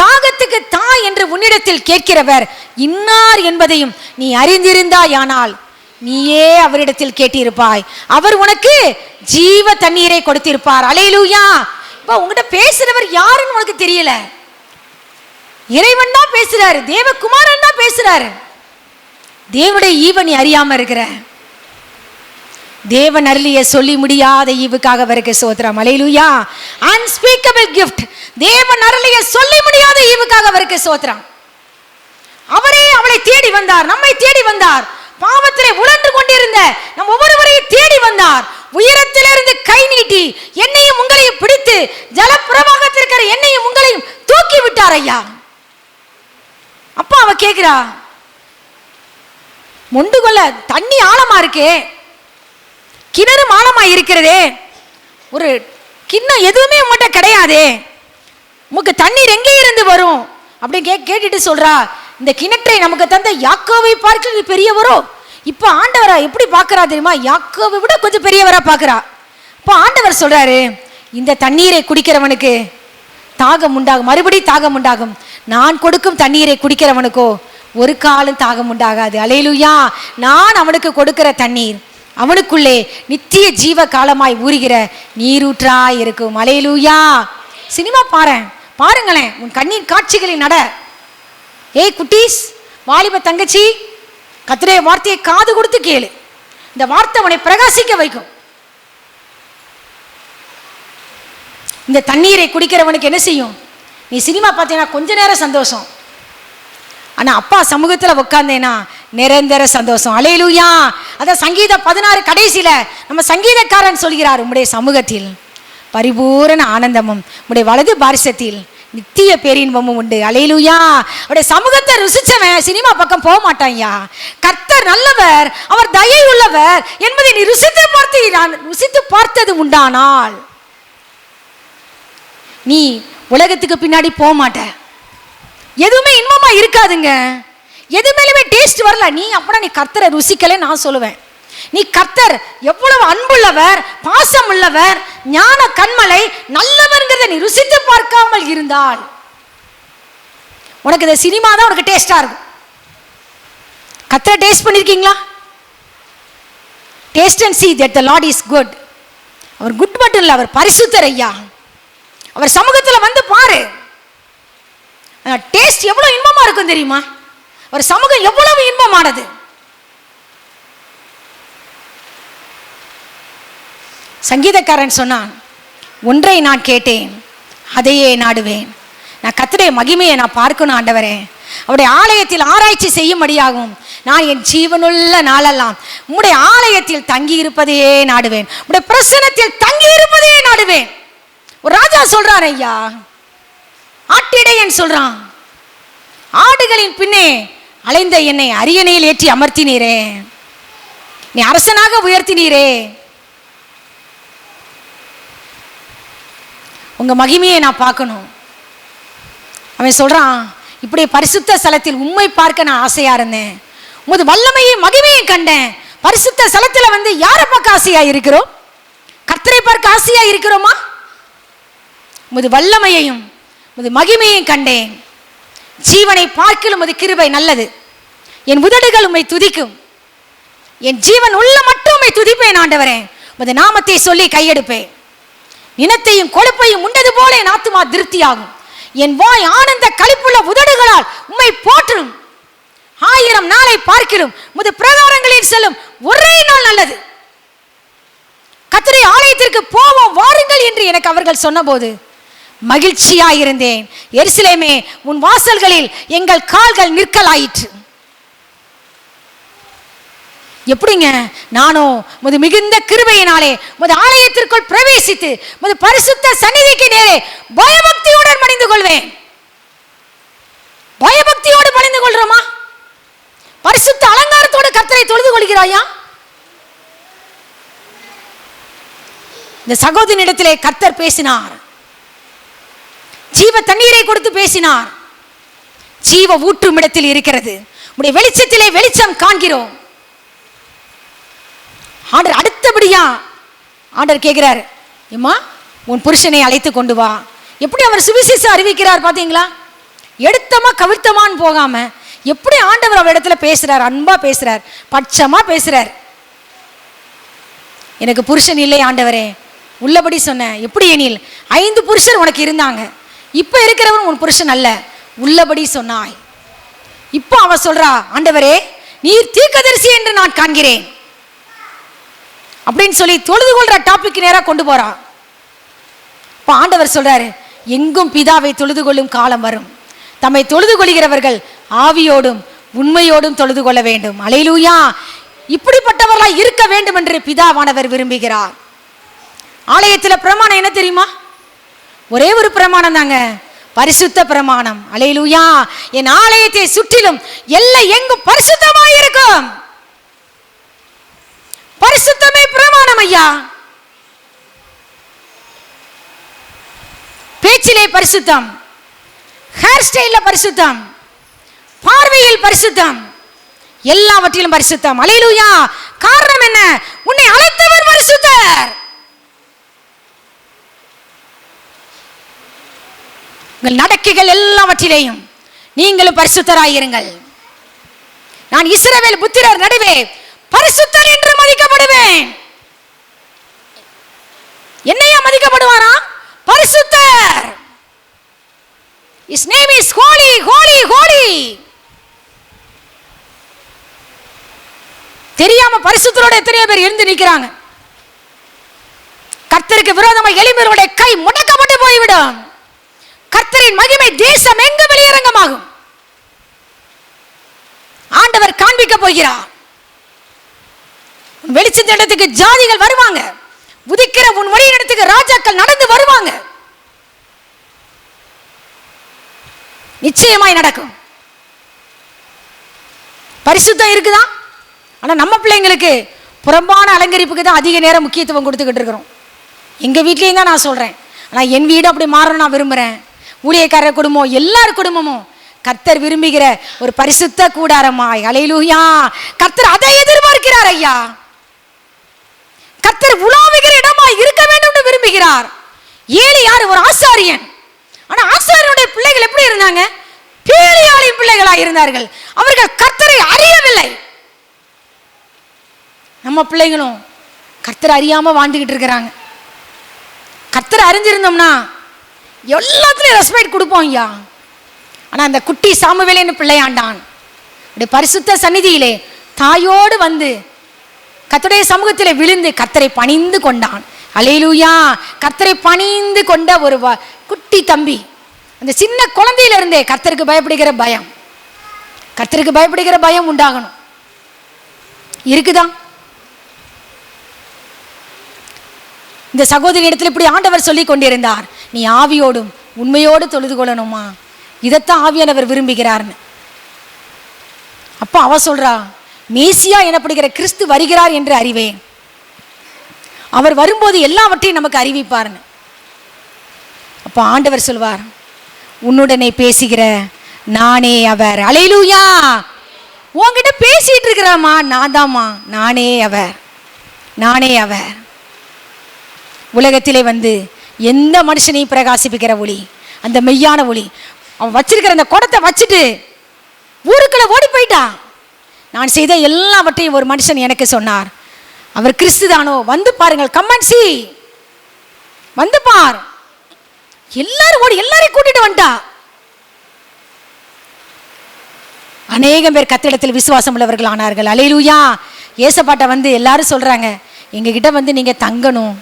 தாகத்துக்கு தா என்று உன்னிடத்தில் கேட்கிறவர் இன்னார் என்பதையும் நீ அறிந்திருந்தாயானால் நீயே அவரிடத்தில் கேட்டிருப்பாய், அவர் உனக்கு ஜீவ தண்ணீரை கொடுத்திருப்பார். அல்லேலூயா! இப்போ உங்ககிட்ட பேசுறவர் யாருன்னு உனக்கு தெரியல, இறைவன் தான் பேசுறாரு, தேவகுமாரன் தான் பேசுறாரு. தேவனுடைய ஈவை நீ அறியாம இருக்கிற. தேவன் அருளிய சொல்லி முடியாத ஈவுக்காக அவருக்கு ஸ்தோத்திரம். அல்லேலூயா! unspeakable gift. தேவன் அருளிய சொல்லி முடியாத ஈவுக்காக அவருக்கு ஸ்தோத்திரம். அவரே அவளை தேடி வந்தார், நம்மை தேடி வந்தார். பாவத்திலே உழன்று கொண்டிருந்த நம் ஒவ்வொருவரையும் தேடி வந்தார். உயரத்திலிருந்து கை நீட்டி என்னையும் உங்களையும் பிடித்து ஜலப்பிரவாகத்தில் இருக்கிற என்னையும் உங்களையும் தூக்கி விட்டார் ஐயா. அப்பா அவ கேட்கிறா, மொண்டு கொள்ள தண்ணி ஆழமா இருக்கே, கிணறு ஆழமா இருக்கிறதே, ஒரு கிண்ணம் எதுவுமே உங்கள்கிட்ட கிடையாதே, உமக்கு தண்ணீர் எங்கே இருந்து வரும் அப்படின்னு கேட்டுட்டு சொல்றா, இந்த கிணற்றை நமக்கு தந்த யாக்கோவை பார்க்க பெரியவரோ. இப்போ ஆண்டவரா எப்படி பார்க்கறா தெரியுமா? யாக்கோவை விட கொஞ்சம் பெரியவரா பார்க்கறா. இப்போ ஆண்டவர் சொல்றாரு, இந்த தண்ணீரை குடிக்கிறவனுக்கு தாகம் உண்டாகும், மறுபடியும் தாகம் உண்டாகும். நான் கொடுக்கும் தண்ணீரை குடிக்கிறவனுக்கோ ஒரு காலம் தாகம் உண்டாகாது. அல்லேலூயா! நான் அவனுக்கு கொடுக்கிற தண்ணீர் அவனுக்குள்ளே நித்திய ஜீவ காலமாய் ஊறுகிற நீரூற்றாய் இருக்கும். அல்லேலூயா! சினிமா பாருங்களேன், உன் கண்ணீர் காட்சிகளின் நட. ஏய் குட்டீஸ், வாலிப தங்கச்சி, கர்த்தருடைய வார்த்தையை காது கொடுத்து கேளு. இந்த வார்த்தை உன்னை பிரகாசிக்க வைக்கும். இந்த தண்ணீரை குடிக்கிறவனுக்கு என்ன செய்யும்? நீ சினிமா பார்த்தீங்கன்னா கொஞ்ச நேரம் சந்தோஷம், ஆனா அப்பா சமூகத்தில் உட்கார்ந்தேனா நிரந்தர சந்தோஷம். அல்லேலூயா! அதான் சங்கீதம் 16 கடைசியில நம்ம சங்கீதக்காரன் சொல்கிறார், உம்முடைய சமூகத்தில் பரிபூரண ஆனந்தமும் உம்முடைய வலது பாரிசத்தில் நித்திய பேரின்பமும் உண்டு. அல்லேலூயா! அவருடைய சமூகத்தை ருசிச்சவன் சினிமா பக்கம் போக மாட்டான்யா. கர்த்தர் நல்லவர், அவர் தயை உள்ளவர் என்பதை நீ ருசித்து பார்த்தது உண்டானால் நீ உலகத்துக்கு பின்னாடி போக மாட்ட. எதுவுமே இன்பமா இருக்காதுங்க. எது மேலுமே டேஸ்ட் வரல. நீ அப்பனா நீ கர்த்தரை ருசிக்கல நான் சொல்லுவேன். நீ கர்த்தர் எவ்வளவு அன்புள்ளவர், பாசம் உள்ளவர், ஞான கண்மலை, நல்லவர்ங்கிறத நீ ருசித்து பார்க்காமல் இருந்தால் உனக்கு இந்த சினிமா தான் உனக்கு டேஸ்டா இருக்கும். கர்த்தரை டேஸ்ட் பண்ணிருக்கீங்களா? Taste and see that the Lord is good. அவர் குட் மட்டும் இல்லை, அவர் பரிசுத்தர் ஐயா. அவர் சமூகத்தில் வந்து பாரு, டேஸ்ட் எவ்வளவு இன்பமா இருக்கும் தெரியுமா? அவர் சமூகம் எவ்வளவு இன்பமானது. சங்கீதக்காரன் சொன்னான், ஒன்றை நான் கேட்டேன் அதையே நாடுவேன். நான் கர்த்தருடைய மகிமையை நான் பார்க்கணும் ஆண்டவரே. அவருடைய ஆலயத்தில் ஆராய்ச்சி செய்யும்படியாகும் நான் என் ஜீவனுள்ள நாளெல்லாம் உம்முடைய ஆலயத்தில் தங்கி இருப்பதையே நாடுவேன். உம்முடைய பிரசன்னத்தில் தங்கி இருப்பதையே நாடுவேன். ஒரு ராஜா சொல்றான், ஐயா ஆட்டிடையன் சொல்றான், ஆடுகளின் பின்னே அலைந்த என்னை அரியணையில் ஏற்றி அமர்த்தினீரே, நீ அரசனாக உயர்த்தினீரே, உங்க மகிமையை நான் பார்க்கணும். அவன் சொல்றான், இப்படி பரிசுத்த ஸ்தலத்தில் உம்மை பார்க்க நான் ஆசையா இருந்தேன், உமது வல்லமையும் மகிமையும் கண்டேன். பரிசுத்த ஸ்தலத்தில் வந்து யாரை பார்க்க ஆசையா இருக்கிறோம்? கர்த்தரை பார்க்க ஆசையா இருக்கிறோமா? உமது வல்லமையையும் உமது மகிமையும் கண்டேன். ஜீவனை பார்க்கலும் உமது கிருபை நல்லது. என் உதடுகள் உம்மை துதிக்கும். என் ஜீவன் உள்ள மட்டும் உம்மை துதிப்பேன் ஆண்டவரே. உமது நாமத்தை சொல்லி கையெடுப்பேன். இனத்தையும் கொழுப்பையும் உண்டது போல என் ஆத்துமா திருப்தியாகும். என் வாய் ஆனந்த களிப்புள்ள உதடுகளால் உம்மை போற்றும். 1000 நாளை பார்க்கிலும் உமது பிரகாரங்களில் செல்லும் ஒரே நாள் நல்லது. கர்த்தருடைய ஆலயத்திற்கு போவோம் வாருங்கள் என்று எனக்கு அவர்கள் சொன்னபோது மகிழ்ச்சியாயிருந்தேன். எருசலேமே, உன் வாசல்களில் எங்கள் கால்கள் நிற்கலாயிற்று. எப்படிங்க? நானோ முது மிகுந்த கிருபையினாலே முது ஆலயத்திற்குள் பிரவேசித்து முது பரிசுத்த சந்நிதிக்கு நேரே பயபக்தியுடன் பணிந்து கொள்வேன். பயபக்தியோடு பணிந்து கொள்றோமா? பரிசுத்த அலங்காரத்தோடு கர்த்தரை தொழுது கொள்கிறாயா? இந்த சகோதரனிடத்திலே கர்த்தர் பேசினார். ஜீவ தண்ணீரை கொடுத்து பேசினார். ஜீவ ஊற்றும் இடத்தில் இருக்கிறது. உடைய வெளிச்சத்திலே வெளிச்சம் காண்கிறோம். ஆண்டர் அடுத்தபடியா ஆண்டர் கேட்கிறார், ஏம்மா உன் புருஷனை அழைத்து கொண்டு வா. எப்படி அவர் சுவிசேஷம் அறிவிக்கிறார் பாத்தீங்களா? எடுத்தமா கவிழ்த்தமான்னு போகாம எப்படி ஆண்டவர் அவர் இடத்துல பேசுறார், அன்பா பேசுறார், பட்சமா பேசுறார். எனக்கு புருஷன் இல்லை ஆண்டவரே, உள்ளபடி சொன்ன. எப்படி எனில் 5 புருஷர் உனக்கு இருந்தாங்க, இப்ப இருக்கிறவன் உன் புருஷன் அல்ல, உள்ளபடி சொன்னாய். இப்போ அவ சொல்றா, ஆண்டவரே நீர் தீர்க்கதரிசி என்று நான் காண்கிறேன் அப்படின்னு சொல்லி தொழுது கொள்ற டாபிக் நேரா கொண்டு போறா. இப்போ ஆண்டவர் சொல்றாரு, எங்கும் பிதாவை தொழுது கொள்ளும் காலம் வரும், தம்மை தொழுது கொள்கிறவர்கள் ஆவியோடும் உண்மையோடும் தொழுது கொள்ள வேண்டும். அல்லேலூயா. இப்படிப்பட்டவர்களாய் இருக்க வேண்டும் என்று பிதாவானவர் விரும்புகிறார். ஆலயத்தில் பிரமாணம் என்ன தெரியுமா? ஒரே ஒரு பிரமாணம் தாங்க, பரிசுத்த பிரமாணம். அல்லேலூயா. என் ஆலயத்தை சுற்றிலும் எல்லை எங்கும் பரிசுத்தமாய் இருக்கும். பரிசுத்தமே பிரமாணம் ஐயா. பேச்சிலே பரிசுத்தம், ஹேர் ஸ்டைல்ல பரிசுத்தம், பார்வையில் பரிசுத்தம், எல்லாவற்றிலும் பரிசுத்தம். அல்லேலூயா. காரணம் என்ன? உன்னை அழைத்தவர் பரிசுத்தர். உங்கள் நடக்கைகள் எல்லாவற்றிலேயும் நீங்களும் பரிசுத்தராயிருங்கள். நான் இஸ்ரவேல் புத்திரர் நடுவே பரிசுத்தர் என்று மதிக்கப்படுவேன். என்னையா மதிக்கப்படுவாரா? பரிசுத்தர். His name is holy, holy, holy. தெரியாம பரிசுத்தரோட எத்தனையோ பேர் இருந்து நிற்கிறாங்க. கர்த்தருக்கு விரோதமாக எளிமையோட கை முடக்கப்பட்டு போய்விடும். கர்த்தரின் மகிமை தேசம் எங்கு வெளியரங்கமாகும். ஆண்டவர் காண்பிக்க போகிறார். வெளிச்சத்தின் இடத்துக்கு ஜாதிகள் வருவாங்க. உதிக்கிற உன் வழியின் இடத்துக்கு ராஜாக்கள் நடந்து வருவாங்க. நிச்சயமாய் நடக்கும். பரிசுத்தம் இருக்குதா? ஆனா நம்ம பிள்ளைங்களுக்கு புறம்பான அலங்கரிப்புக்கு தான் அதிக நேரம் முக்கியத்துவம் கொடுத்துக்கிட்டு இருக்கிறோம். எங்க வீட்லயும் தான் நான் சொல்றேன், ஆனால் என் வீடு அப்படி மாறணும் நான் விரும்புகிறேன். ஊழியக்காரர் குடும்பம், எல்லார் குடும்பமும் கர்த்தர் விரும்புகிற ஒரு பரிசுத்த கூடாரமாய், அல்லேலூயா, கர்த்தர் அதை எதிர்பார்க்கிறார். ஐயா, கர்த்தர் உலாவுகிற இடமாய் இருக்க வேண்டும் என்று விரும்புகிறார். ஏலி யாரு? ஒரு ஆசாரியன். ஆனா ஆசாரியனுடைய பிள்ளைகள் எப்படி இருந்தாங்க? பேலியாளின் பிள்ளைகளாக இருந்தார்கள். அவர்கள் கர்த்தரை அறியவில்லை. நம்ம பிள்ளைகளும் கர்த்தரை அறியாம வாழ்ந்துகிட்டு இருக்கிறாங்க. கர்த்தரை அறிஞ்சிருந்தோம்னா எல்லாத்துலயும் ரெஸ்பெக்ட் கொடுப்போம் ஐயா. ஆனா அந்த குட்டி சாமுவேலின் பிள்ளையாண்டான் பரிசுத்த சந்நிதியிலே தாயோடு வந்து கர்த்தருடைய சமூகத்திலே விழுந்து கர்த்தரை பணிந்து கொண்டான். அல்லேலூயா, கர்த்தரை பணிந்து கொண்ட ஒரு குட்டி தம்பி. அந்த சின்ன குழந்தையில இருந்தே கர்த்தருக்கு பயப்படுகிற பயம், கர்த்தருக்கு பயப்படுகிற பயம் உண்டாகணும். இருக்குதா? இந்த சகோதரி இடத்துல இப்படி ஆண்டவர் சொல்லி கொண்டிருந்தார், நீ ஆவியோடும் உண்மையோடு தொழுது கொள்ளணுமா, இதைத்தான் ஆவியானவர் விரும்புகிறார்னு. அப்ப அவ சொல்றா, மேசியா எனப்படுகிற கிறிஸ்து வருகிறார் என்று அறிவேன், அவர் வரும்போது எல்லாவற்றையும் நமக்கு அறிவிப்பார்னு. அப்ப ஆண்டவர் சொல்வார், உன்னுடனே பேசுகிற நானே அவர். அல்லேலூயா, உன்கிட்ட பேசிட்டு இருக்கிறாமா நான் தாமா, நானே அவர், நானே அவர். உலகத்திலே வந்து எந்த மனுஷனையும் பிரகாசிப்பிக்கிற ஒளி, அந்த மெய்யான ஒளி. அவன் வச்சிருக்கிற அந்த குடத்தை வச்சுட்டு ஊருக்குள்ள ஓடி போயிட்டான். நான் செய்த எல்லாவற்றையும் ஒரு மனுஷன் எனக்கு சொன்னார், அவர் கிறிஸ்து தானோ, வந்து பாருங்கள், கம்மன் சி, வந்து பார். எல்லாரும் ஓடி எல்லாரையும் கூட்டிட்டு வந்துட்டா. அநேகம் பேர் கத்திடத்தில் விசுவாசம் உள்ளவர்கள் ஆனார்கள். அல்லேலூயா, ஏசப்பாட்ட வந்து எல்லாரும் சொல்றாங்க, எங்ககிட்ட வந்து நீங்க தங்கணும்,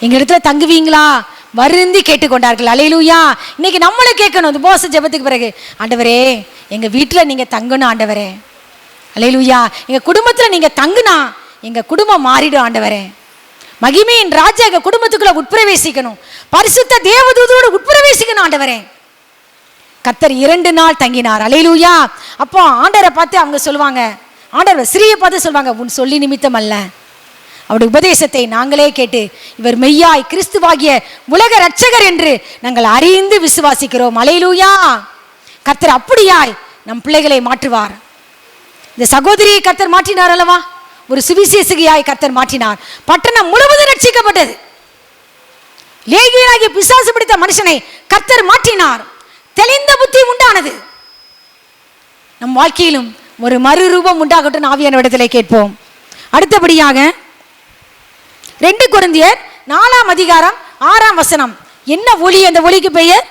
எங்க இடத்துல தங்குவீங்களா, வருந்தி கேட்டுக்கொண்டார்கள். அல்லேலூயா, இன்னைக்கு நம்மளும் கேட்கணும். இந்த உபவாச ஜெபத்துக்கு பிறகு, ஆண்டவரே எங்க வீட்டில் நீங்க தங்கணும் ஆண்டவரே. அல்லேலூயா, எங்க குடும்பத்துல நீங்க தங்குனா எங்க குடும்பம் மாறிடும் ஆண்டவரே. மகிமையின் ராஜா எங்க குடும்பத்துக்குள்ள உட்பிரவேசிக்கணும், பரிசுத்த தேவதூதரோடு உட்பிரவேசிக்கணும் ஆண்டவரே. கர்த்தர் 2 நாள் தங்கினார். அல்லேலூயா. அப்போ ஆண்டவரை பார்த்து அவங்க சொல்லுவாங்க, ஆண்டவர் ஸ்ரீயை பார்த்து சொல்லுவாங்க, உன் சொல்லி நிமித்தம் அல்ல, அவருடைய உபதேசத்தை நாங்களே கேட்டு இவர் மெய்யாய் கிறிஸ்துவாகிய உலக இரட்சகர் என்று நாங்கள் அறிந்து விசுவாசிக்கிறோம். அல்லேலூயா. கர்த்தர் அப்படியாய் நம் பிள்ளைகளை மாற்றுவார். இந்த சகோதரியை கர்த்தர் மாற்றினார் அல்லவா, ஒரு சுவிசேஷகியாய் கர்த்தர் மாற்றினார். பட்டணம் முழுவதும் ரட்சிக்கப்பட்டது. லேகியனாகிய பிசாசு பிடித்த மனுஷனை கர்த்தர் மாற்றினார். தெளிந்த புத்தி உண்டானது. நம் வாழ்க்கையிலும் ஒரு மறுரூபம் உண்டாகட்டும் ஆவியானவரிடத்திலே கேட்போம். அடுத்தபடியாக 2 கொரிந்தியர் 4ஆம் அதிகாரம் 6ஆம் வசனம். என்ன ஒளி? அந்த ஒளிக்கு பெயர்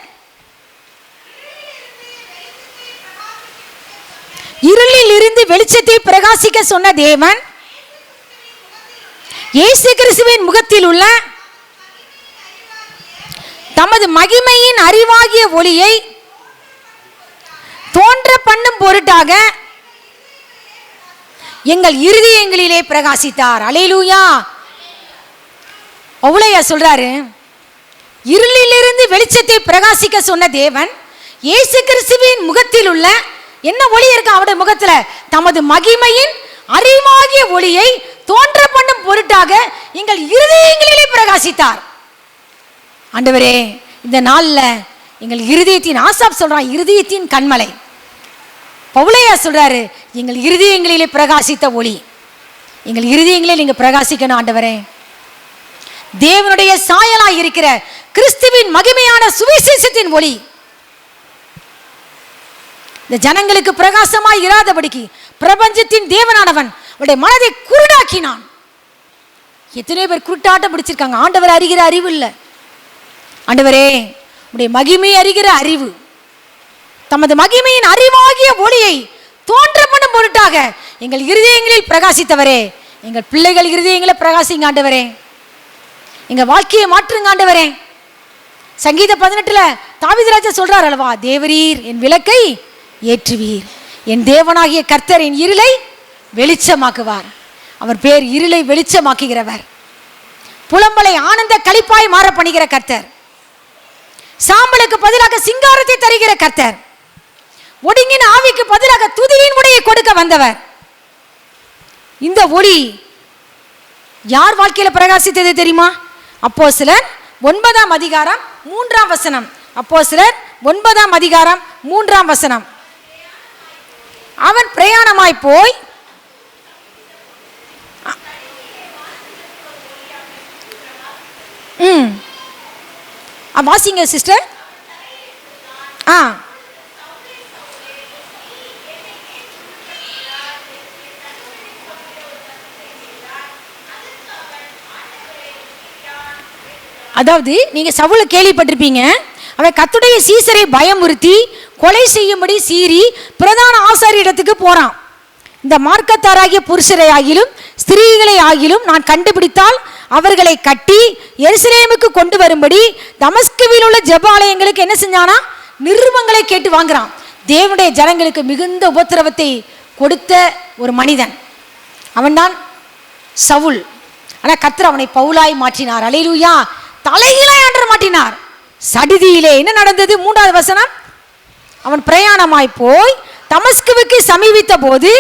இருளில் இருந்து வெளிச்சத்தை பிரகாசிக்க சொன்ன தேவன் இயேசு கிறிஸ்துவின் முகத்தில் உள்ள தமது மகிமையின் அறிவாகிய ஒளியை தோன்ற பண்ணும் பொருட்டாக எங்கள் இருதயங்களிலே பிரகாசித்தார். அல்லேலூயா. பவுலையா சொல்றாரு, இருளிலிருந்து வெளிச்சத்தை பிரகாசிக்க சொன்ன தேவன் இயேசு கிறிஸ்துவின் முகத்தில் உள்ள என்ன ஒளி இருக்கு அவருடைய முகத்துல, தமது மகிமையின் அறிவாகிய ஒளியை தோன்ற பண்ணும் பொருட்டாக எங்கள் இருதயங்களிலே பிரகாசித்தார். ஆண்டவரே, இந்த நாள்ல எங்கள் இருதயத்தின், ஆசாப் சொல்றான், இருதயத்தின் கண்மலை. பவுலையா சொல்றாரு, எங்கள் இருதயங்களிலே பிரகாசித்த ஒளி, எங்கள் இருதயங்களே நீங்க பிரகாசிக்கணும் ஆண்டவரே. தேவனுடைய சாயலாய் இருக்கிற கிறிஸ்துவின் மகிமையான சுவிசேஷத்தின் ஒளி இந்த ஜனங்களுக்கு பிரகாசமாய் இராதபடிக்கு பிரபஞ்சத்தின் தேவனானவன் அவருடைய மனதை குருடாக்கினான். எத்தனை பேர் குருட்டாட்டம் பிடிச்சிருக்காங்க. ஆண்டவர் அறிகிற அறிவு இல்லை. ஆண்டவரே, உடைய மகிமை அறிகிற அறிவு, தமது மகிமையின் அறிவாகிய ஒளியை தோன்ற பண்ணும் பொருட்டாக எங்கள் இருதயங்களில் பிரகாசித்தவரே, எங்கள் பிள்ளைகள் இருதயங்களை பிரகாசிங்க ஆண்டவரே, எங்க வாழ்க்கையை மாற்றுங்க ஆண்டவரே. சங்கீத 18 தாவீது ராஜா சொல்றார் அல்லவா, தேவரீர் என் விளக்கை ஏற்றுவீர், என் தேவனாகிய கர்த்தர் என் இருளை வெளிச்சமாக்குவார். அவர் பேர் இருளை வெளிச்சமாக்குகிறவர், புலம்பலை ஆனந்த களிப்பாய் மாற பண்ணுகிற கர்த்தர், சாம்பலுக்கு பதிலாக சிங்காரத்தை தருகிற கர்த்தர், ஒடுங்கின ஆவிக்கு பதிலாக துதியின் உடையை கொடுக்க வந்தவர். இந்த ஒளி யார் வாழ்க்கையில பிரகாசித்தது தெரியுமா? அப்போஸ்தலர் 9ஆம் அதிகாரம் 3ஆம் வசனம். அப்போஸ்தலர் 9ஆம் அதிகாரம் 3ஆம் வசனம். அவன் பிரயாணமாய் போய் வாசிங்க சிஸ்டர். அதாவது நீங்க சவுலை கேள்விப்பட்டிருப்பீங்க. அவன் கர்த்தருடைய சீசரை பயமுறுத்தி கொலை செய்யும்படி சீறி பிரதான ஆசாரியரிடத்துக்கு போறான். இந்த மார்க்கத்தாராகிய புருஷரை ஆகிலும் ஸ்திரீகளை ஆகிலும் நான் கண்டுபிடித்தால் அவர்களை கட்டி எருசலேமுக்கு கொண்டு வரும்படி தமஸ்குவில் உள்ள ஜெப ஆலயங்களுக்கு என்ன செஞ்சானா, நிருபங்களை கேட்டு வாங்குறான். தேவனுடைய ஜனங்களுக்கு மிகுந்த உபத்திரவத்தை கொடுத்த ஒரு மனிதன் அவன்தான் சவுல். ஆனா கர்த்தர் அவனை பவுலாய் மாற்றினார். அல்லேலூயா. தலைகீழாய் ஆண்டவர் மாற்றினார். சடிதியிலே என்ன நடந்தது? 3வது வசனம். அவன் பிரயாணமாய் போய் தமஸ்குவுக்கு சமீபித்த போது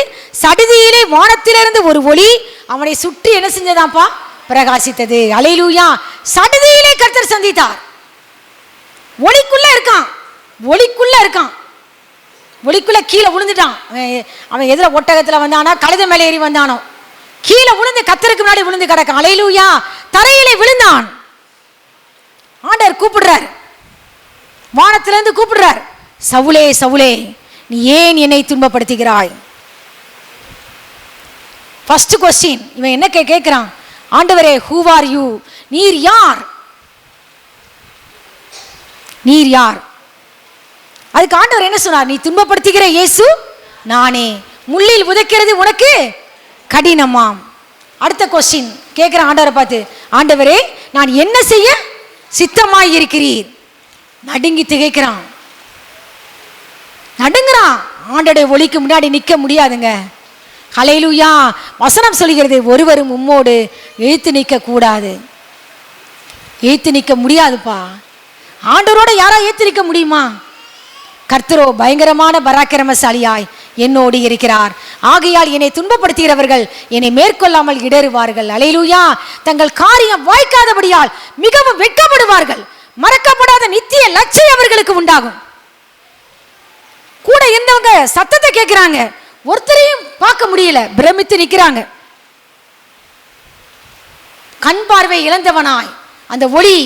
சடிதியிலே வானத்திலிருந்து ஒரு ஒளி அவனை சுற்றி என்ன செஞ்சதாப்பா? பிரகாசித்தது. அல்லேலூயா. சடிதியிலே கர்த்தர் சந்தித்தார். ஒளிக்குள்ள இருக்கான், ஒளிக்குள்ள இருக்கான், ஒளிக்குள்ள கீழே விழுந்துட்டான். அவன் எதிர ஒட்டகத்துல வந்தானா, கழுதை மேலே ஏறி வந்தானோ, கீழே விழுந்து கர்த்தருக்கு முன்னாடி விழுந்து கிடக்கான். அல்லேலூயா. தரையிலே விழுந்தான். ஆண்டவர் கூப்பிடுறார், வானத்திலிருந்து கூப்பிடுறார், சவுலே சவுலே நீ ஏன் என்னை துன்பப்படுத்துகிறாய்? ஃபர்ஸ்ட் கொஸ்டின் இவன் என்ன கேட்கிறான்? ஆண்டவரே, ஹூ ஆர் யூ? நீர் யார்? நீர் யார்? அதுக்கு ஆண்டவர் என்ன சொன்னார்? நீ துன்பப்படுத்துகிற இயேசு நானே. முள்ளில் உதைக்கிறது உனக்கு கடினமாம். அடுத்த கொஸ்டின் கேட்கிற ஆண்டவரை பார்த்து, ஆண்டவரே நான் என்ன செய்ய சித்தமாய் இருக்கிறீர்? நடுங்கி திகைக்கிறான், நடுங்குறான். ஆண்டோடைய ஒளிக்கு முன்னாடி நிற்க முடியாதுங்க. ஹல்லேலூயா. வசனம் சொல்கிறது, ஒருவரும் உம்மோடு எழுத்து நிற்க கூடாது. எழுத்து நிற்க முடியாதுப்பா. ஆண்டவரோட யாரா எழுத்து நிற்க முடியுமா? கர்த்தரோ பயங்கரமான பராக்கிரமசாலியாய் என்னோடு இருக்கிறார். ஆகையால் என்னை துன்பப்படுத்துகிறவர்கள் என்னை மேற்கொள்ளாமல் இடறுவார்கள். அல்லேலூயா. தங்கள் காரியம் வாய்க்காதபடியால் மிகவும் வெட்கப்படுவார்கள். மறக்கப்படாத நித்திய லட்சியம் அவர்களுக்கு உண்டாகும். கூட இருந்தவங்க சத்தத்தை கேட்கிறாங்க, ஒருத்தரையும் பார்க்க முடியல, பிரமித்து நிற்கிறாங்க. கண் பார்வை இழந்தவனாய் அந்த ஒளி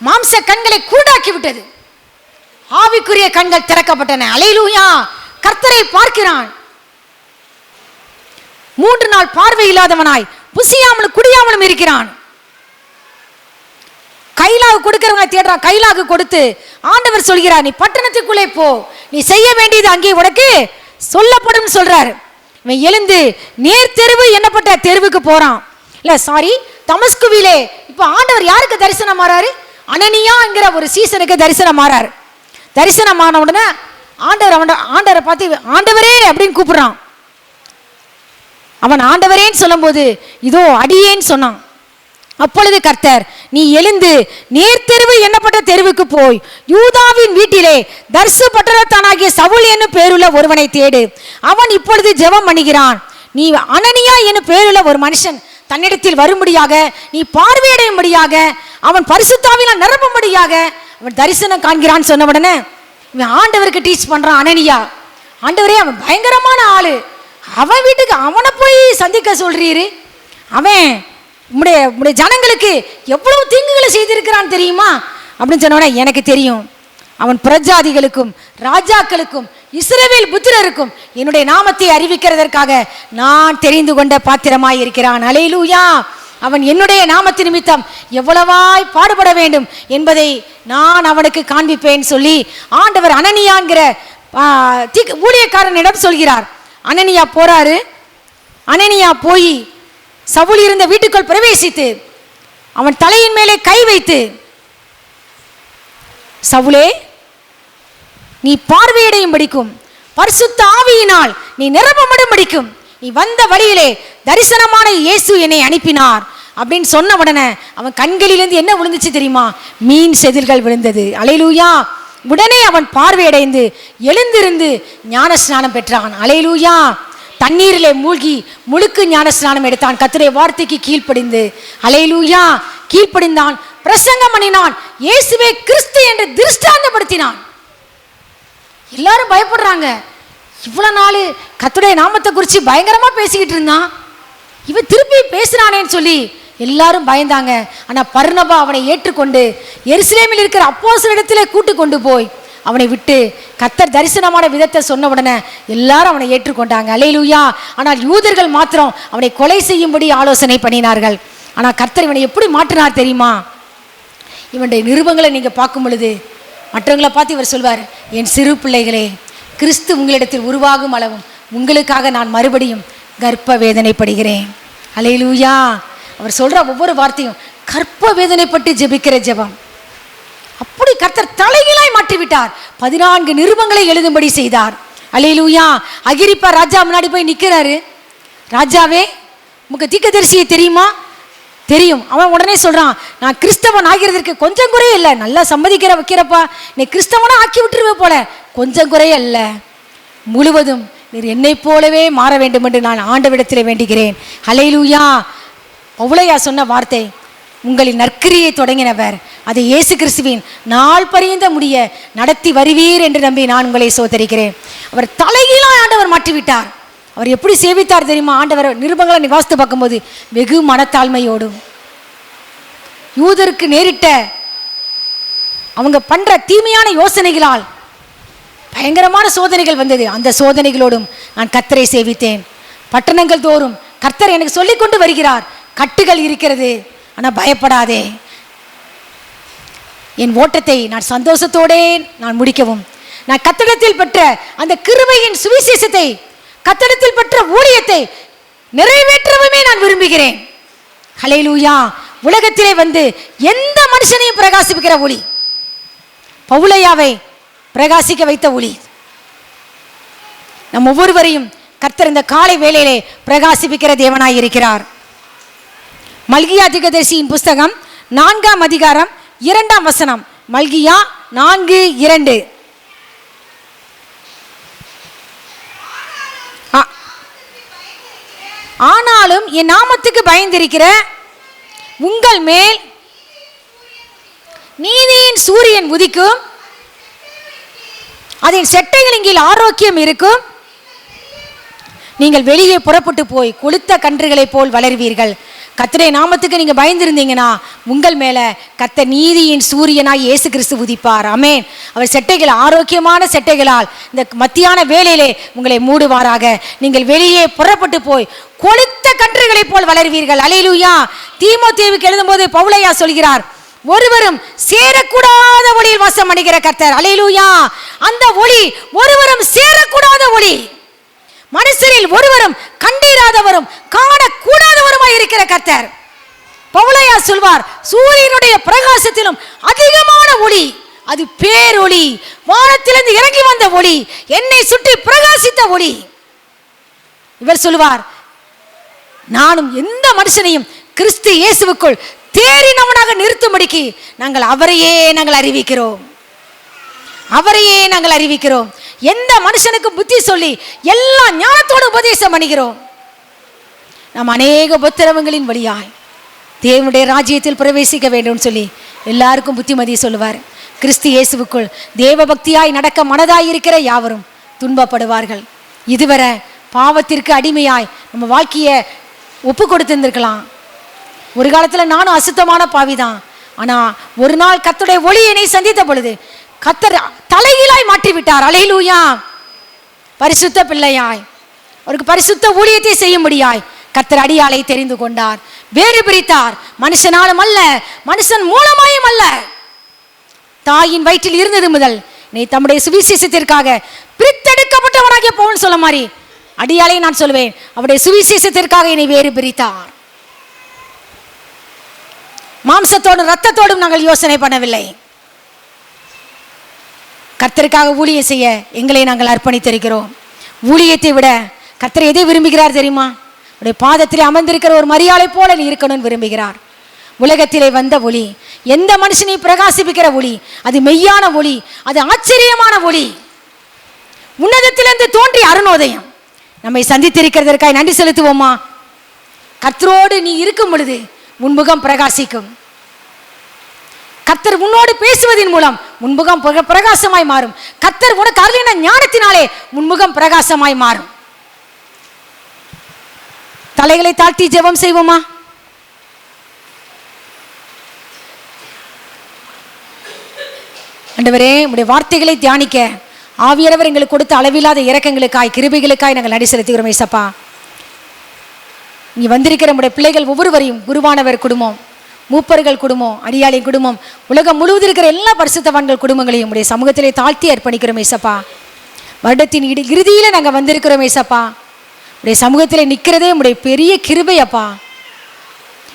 மாம்ச கண்களை கூடாக்கி விட்டது. ஆவிக்குரிய கண்கள் திறக்கப்பட்டன. அல்லேலூயா. கர்த்தரை பார்க்கிறான். 3 நாள் பார்வை இல்லாதவனாய் புசியாமலும் குடியாமலும் இருக்கிறான். கைலாகு கொடுக்கிறவங்க தேடுறான். கைலாகு கொடுத்து ஆண்டவர் சொல்கிறார், நீ பட்டணத்துக்குள்ளே போ, நீ செய்ய வேண்டியது அங்கே உனக்கு சொல்லப்படும் சொல்றாரு. இவன் எழுந்து நேர் தெருவு என்னப்பட்ட தெருவுக்கு போறான். இல்ல சாரி, தமஸ்குவிலே இப்ப ஆண்டவர் யாருக்கு தரிசனம் மாறாரு? அனனியாங்கிற ஒரு சீசனுக்கு தரிசனம் மாறாரு. தரிசனமான உடனே ஆண்டவரை பார்த்து ஆண்டவரே அப்படின்னு கூப்பிடுறான். அவன் ஆண்டவரேன்னு சொல்லும் போது இதோ அடியேன்னு சொன்னான். அப்பொழுது கர்த்தர், நீ எழுந்து நேர்த்தெருவு என்னப்பட்ட தெருவுக்கு போய் யூதாவின் வீட்டிலே தர்சு பட்டணத்தானாகிய சவுல் என்னும் பேருள்ள ஒருவனை தேடு. அவன் இப்பொழுது ஜெபம் பண்ணுகிறான். நீ அனனியா என்னும் பேருள்ள ஒரு மனுஷன் தன்னிடத்தில் வரும்படியாக, நீ பார்வையடையும்படியாக, அவன் பரிசுத்தாவினால் நிரப்பும்படியாக அவன் தரிசனம் காண்கிறான் சொன்ன உடனே இவன் ஆண்டவருக்கு டீச் பண்றான். அனனியா, ஆண்டவரே அவன் பயங்கரமான ஆளு, அவன் வீட்டுக்கு அவனை போய் சந்திக்க சொல்றீரு, அவன் உம்முடைய ஜனங்களுக்கு எவ்வளவு தீங்குகளை செய்திருக்கிறான் தெரியுமா அப்படின்னு சொன்ன உடனே எனக்கு தெரியும், அவன் பிரஜாதிகளுக்கும் ராஜாக்களுக்கும் இஸ்ரவேல் புத்திரருக்கும் என்னுடைய நாமத்தை அறிவிக்கிறதற்காக நான் தெரிந்து கொண்ட பாத்திரமாய் இருக்கிறான். அல்லேலூயா. அவன் என்னுடைய நாமத்தின் நிமித்தம் எவ்வளவாய் பாடுபட வேண்டும் என்பதை நான் அவனுக்கு காண்பிப்பேன் சொல்லி ஆண்டவர் அனனியாங்கிற ஊழியக்காரனிடம் சொல்கிறார். அனனியா போறாரு. அனனியா போய் சவுல் இருந்த வீட்டுக்குள் பிரவேசித்து அவன் தலையின் மேலே கை வைத்து, சவுலே நீ பார்வையடையும் படிக்கும், பரிசுத்த ஆவியினால் நீ நிரப்பப்படும் படிக்கும், நீ வந்த வழியிலே தரிசனமான இயேசு என்னை அனுப்பினார் அப்படின்னு சொன்ன உடனே அவன் கண்களிலிருந்து என்ன விழுந்துச்சு தெரியுமா? மீன் செதில்கள் விழுந்தது. அல்லேலூயா. உடனே அவன் பார்வையடைந்து எழுந்திருந்து ஞான ஸ்நானம் பெற்றான். அல்லேலூயா. தண்ணீரிலே மூழ்கி முழுக்கு ஞான ஸ்நானம் எடுத்தான். கர்த்தருடைய வார்த்தைக்கு கீழ்ப்படிந்து. அல்லேலூயா. கீழ்ப்படிந்தான், பிரசங்கம் பண்ணினான், இயேசுவே கிறிஸ்து என்று திருஷ்டாந்தப்படுத்தினான். எல்லாரும் பயப்படுறாங்க. இவ்வளவு நாள் கர்த்தருடைய நாமத்தை குறித்து பயங்கரமா பேசிக்கிட்டு இருந்தான், இவன் திருப்பி பேசுறானேன்னு சொல்லி எல்லாரும் பயந்தாங்க. ஆனா பர்னபா அவனை ஏற்றுக்கொண்டு எருசலேமில் இருக்கிற அப்போஸ்தலரிடத்திலே கூட்டு கொண்டு போய் அவனை விட்டு கர்த்தர் தரிசனமான விதத்தை சொன்ன உடனே எல்லாரும் அவனை ஏற்றுக்கொண்டாங்க. அல்லேலூயா. ஆனால் யூதர்கள் மாத்திரம் அவனை கொலை செய்யும்படி ஆலோசனை பண்ணினார்கள். ஆனால் கர்த்தர் இவனை எப்படி மாற்றினார் தெரியுமா? இவனுடைய நிருபங்களை நீங்கள் பார்க்கும் பொழுது மற்றவங்களை பார்த்து இவர் சொல்வார், என் சிறு பிள்ளைகளே, கிறிஸ்து உங்களிடத்தில் உருவாகும் அளவும் உங்களுக்காக நான் மறுபடியும் கர்ப்ப வேதனைப்படுகிறேன். அல்லேலூயா. அவர் சொல்ற ஒவ்வொரு வார்த்தையும் கர்ப்ப வேதனைப்பட்டு ஜெபிக்கிற ஜெபம். அப்படி கர்த்தர் தலைகீழாய் மாற்றிவிட்டார். 14 நிருபங்களை எழுதும்படி செய்தார். அல்லேலூயா. அகிரிப்பா ராஜா முன்னாடி போய் நிற்கிறாரு. ராஜாவே, உங்க தீர்க்கதரிசியை தெரியுமா? தெரியும். அவன் உடனே சொல்றான், நான் கிறிஸ்தவன் ஆகிறதுக்கு கொஞ்சம் குறைய இல்லை, நல்லா சம்மதிக்கிற வைக்கிறப்பா, நீ கிறிஸ்தவனா ஆக்கி விட்டுருவே போல, கொஞ்சம் குறைய இல்லை, முழுவதும் நீர் என்னை போலவே மாற வேண்டும் என்று நான் ஆண்டவிடத்தில் வேண்டுகிறேன். அல்லேலூயா. பவுலையா சொன்ன வார்த்தை, உங்களின் நற்கிரியை தொடங்கினவர் அதை இயேசு கிறிஸ்துவின் நாள் பரியந்த முடிய நடத்தி வருவீர் என்று நம்பி நான் உங்களை சோதரிக்கிறேன். அவர் தலைகீழாய் ஆண்டவர் மாற்றிவிட்டார். அவர் எப்படி சேவித்தார் தெரியுமா? ஆண்டவர் நிருபங்களை நிவாசித்து பார்க்கும்போது வெகு மனத்தாழ்மையோடும், யூதருக்கு நேரிட்ட அவங்க பண்ற தீமையான யோசனைகளால் பயங்கரமான சோதனைகள் வந்தது. அந்த சோதனைகளோடும் நான் கர்த்தரை சேவித்தேன். பட்டணங்கள் தோறும் கர்த்தர் எனக்கு சொல்லிக் கொண்டு வருகிறார், கட்டுகள் இருக்கிறது, ஆனால் பயப்படாதே, என் ஓட்டத்தை நான் சந்தோஷத்தோடே நான் முடிக்கவும், நான் கர்த்தரிடத்தில் பெற்ற அந்த கிருபையின் சுவிசேஷத்தை, கர்த்தரிடத்தில் பெற்ற ஊழியத்தை நிறைவேற்றவுமே நான் விரும்புகிறேன். ஹல்லேலூயா. உலகத்திலே வந்து எந்த மனுஷனையும் பிரகாசிப்பிக்கிற ஒளி, பவுலையாவை பிரகாசிக்க வைத்த ஒளி, நம் ஒவ்வொருவரையும் கர்த்தர் இந்த காலை வேளையிலே பிரகாசிப்பிக்கிற தேவனாய் இருக்கிறார். மல்கியா தீர்க்கதரிசியின் புஸ்தகம் 4ஆம் அதிகாரம் 2ஆம் வசனம். மல்கியா 4:2. ஆனாலும் என் நாமத்துக்கு பயந்திருக்கிற உங்கள் மேல் நீதியின் சூரியன் உதிக்கும், அதன் செட்டைகளின் கீழ் ஆரோக்கியம் இருக்கும், நீங்கள் வெளியே புறப்பட்டு போய் கொளுத்த கன்றுகளை போல் வளர்வீர்கள். கர்த்தருடைய நாமத்துக்கு நீங்க பயந்திருந்தீங்கன்னா உங்கள் மேல கர்த்தர் நீதியின் சூரியனாய் இயேசு கிறிஸ்து உதிப்பார். ஆமென். அவர் செட்டைகள் ஆரோக்கியமான செட்டைகளால் இந்த மத்தியான வேளையிலே உங்களை மூடுவாராக. நீங்கள் வெளியே புறப்பட்டு போய் கொளுத்த கன்றுகளை போல் வளர்வீர்கள். அல்லேலூயா. தீமோத்தேயுவுக்கு எழுதும்போது பவுலையா சொல்கிறார், ஒருவரும் சேரக்கூடாத ஒளியில் வாசம் பண்ணுகிற கர்த்தர். அல்லேலூயா. அந்த ஒளி ஒருவரும் சேரக்கூடாத ஒளி, மனுஷரில் ஒருவரும் கண்டிராதவரும் காணக்கூடாதவருமாய் இருக்கிற கர்த்தர். பவுலையா சொல்வார், சூரியனுடைய பிரகாசத்திலும் அதிகமான ஒளி, அது பேரொளி, வானத்திலிருந்து இறங்கி வந்த ஒளி, என்னை சுற்றி பிரகாசித்த ஒளி. இவர் சொல்வார், நானும் எந்த மனுஷனையும் கிறிஸ்து இயேசுவுக்குள் தேறினவனாக நிறுத்தும்படிக்கு அவரையே நாங்கள் அறிவிக்கிறோம், அவரையே நாங்கள் அறிவிக்கிறோம். எந்த மனுஷனுக்கு புத்தி சொல்லி எல்லா ஞானத்தோடு உபதேசம் பண்ணுகிறோம். நாம் அநேக உபத்திரவங்களின் வழியாய் தேவனுடைய ராஜ்யத்தில் பிரவேசிக்க வேண்டும் சொல்லி எல்லாருக்கும் புத்திமதி சொல்லுவார். கிறிஸ்து இயேசுவுக்குள் தேவ பக்தியாய் நடக்க மனதாய் இருக்கிற யாவரும் துன்பப்படுவார்கள். இதுவரை பாவத்திற்கு அடிமையாய் நம்ம வாழ்க்கையை ஒப்பு கொடுத்திருந்திருக்கலாம். ஒரு காலத்தில் நானும் அசுத்தமான பாவிதான். ஆனால் ஒரு நாள் கர்த்தருடைய ஒளி என்னை சந்தித்த பொழுது கர்த்தர் தலைகீழாய் மாற்றிவிட்டார். அல்லேலூயா. பரிசுத்த பிள்ளையாய் அவருக்கு பரிசுத்த ஊழியத்தை செய்யும்படியாய் கர்த்தர் அடியாளை தெரிந்து கொண்டார், வேறு பிரித்தார். மனுஷனாலும் அல்ல, மனுஷன் மூலமாயும் அல்ல, தாயின் வயிற்றில் இருந்தது முதல் நீ தம்முடைய சுவிசேஷத்திற்காக பிரித்தெடுக்கப்பட்டவனாகிய பவுல் சொல்ல மாதிரி அடியாளை நான் சொல்லுவேன், அவருடைய சுவிசேஷத்திற்காக என்னை வேறு பிரித்தார். மாம்சத்தோடும் ரத்தத்தோடும் நாங்கள் யோசனை பண்ணவில்லை. கர்த்தருக்காக ஊழியம் செய்ய எங்களை நாங்கள் அர்ப்பணித்திருக்கிறோம். ஊழியத்தை விட கர்த்தர் எதை விரும்புகிறார் தெரியுமா? அவருடைய பாதத்திலே அமர்ந்திருக்கிற ஒரு மரியாதை போல நீ இருக்கணும்னு விரும்புகிறார். உலகத்திலே வந்த ஒளி, எந்த மனுஷனையும் பிரகாசிப்பிக்கிற ஒளி, அது மெய்யான ஒளி, அது ஆச்சரியமான ஒளி, உன்னதத்திலிருந்து தோன்றிய அருணோதயம். நம்மை சந்தித்திருக்கிறதற்காக நன்றி செலுத்துவோமா? கர்த்தரோடு நீ இருக்கும் பொழுது உன் முகம் பிரகாசிக்கும். கர்த்தர் உன்னோடு பேசுவதன் மூலம் முன்முகம் பிரகாசமாய் மாறும். கர்த்தர் உனக்கு அருளின ஞானத்தினாலே முன்முகம் பிரகாசமாய் மாறும். தலைகளை தாழ்த்தி ஜெபம் செய்வோமா? ஆண்டவரே, உம்முடைய வார்த்தைகளை தியானிக்க ஆவியானவர் எங்களுக்கு கொடுத்த அளவில்லாத இரக்கங்களுக்காய் கிருபைகளுக்காய் நாங்கள் நன்றி செலுத்துகிறோம் ஏசப்பா. இங்கே வந்திருக்கிற நம்முடைய பிள்ளைகள் ஒவ்வொருவரையும் குருவானவர் குடும்பம், மூப்பர்கள் குடும்பம், அடியாளி குடும்பம், உலகம் முழுவதும் இருக்கிற எல்லா பரிசுத்தவான்கள் குடும்பங்களையும் உடைய சமூகத்திலே தாழ்த்தி அர்ப்பணிக்கிறோம் ஏசப்பா. வருடத்தின் இறுதியில் நாங்கள் வந்திருக்கிறோம் ஏசப்பா. உடைய சமூகத்திலே நிற்கிறதே உடைய பெரிய கிருபை அப்பா.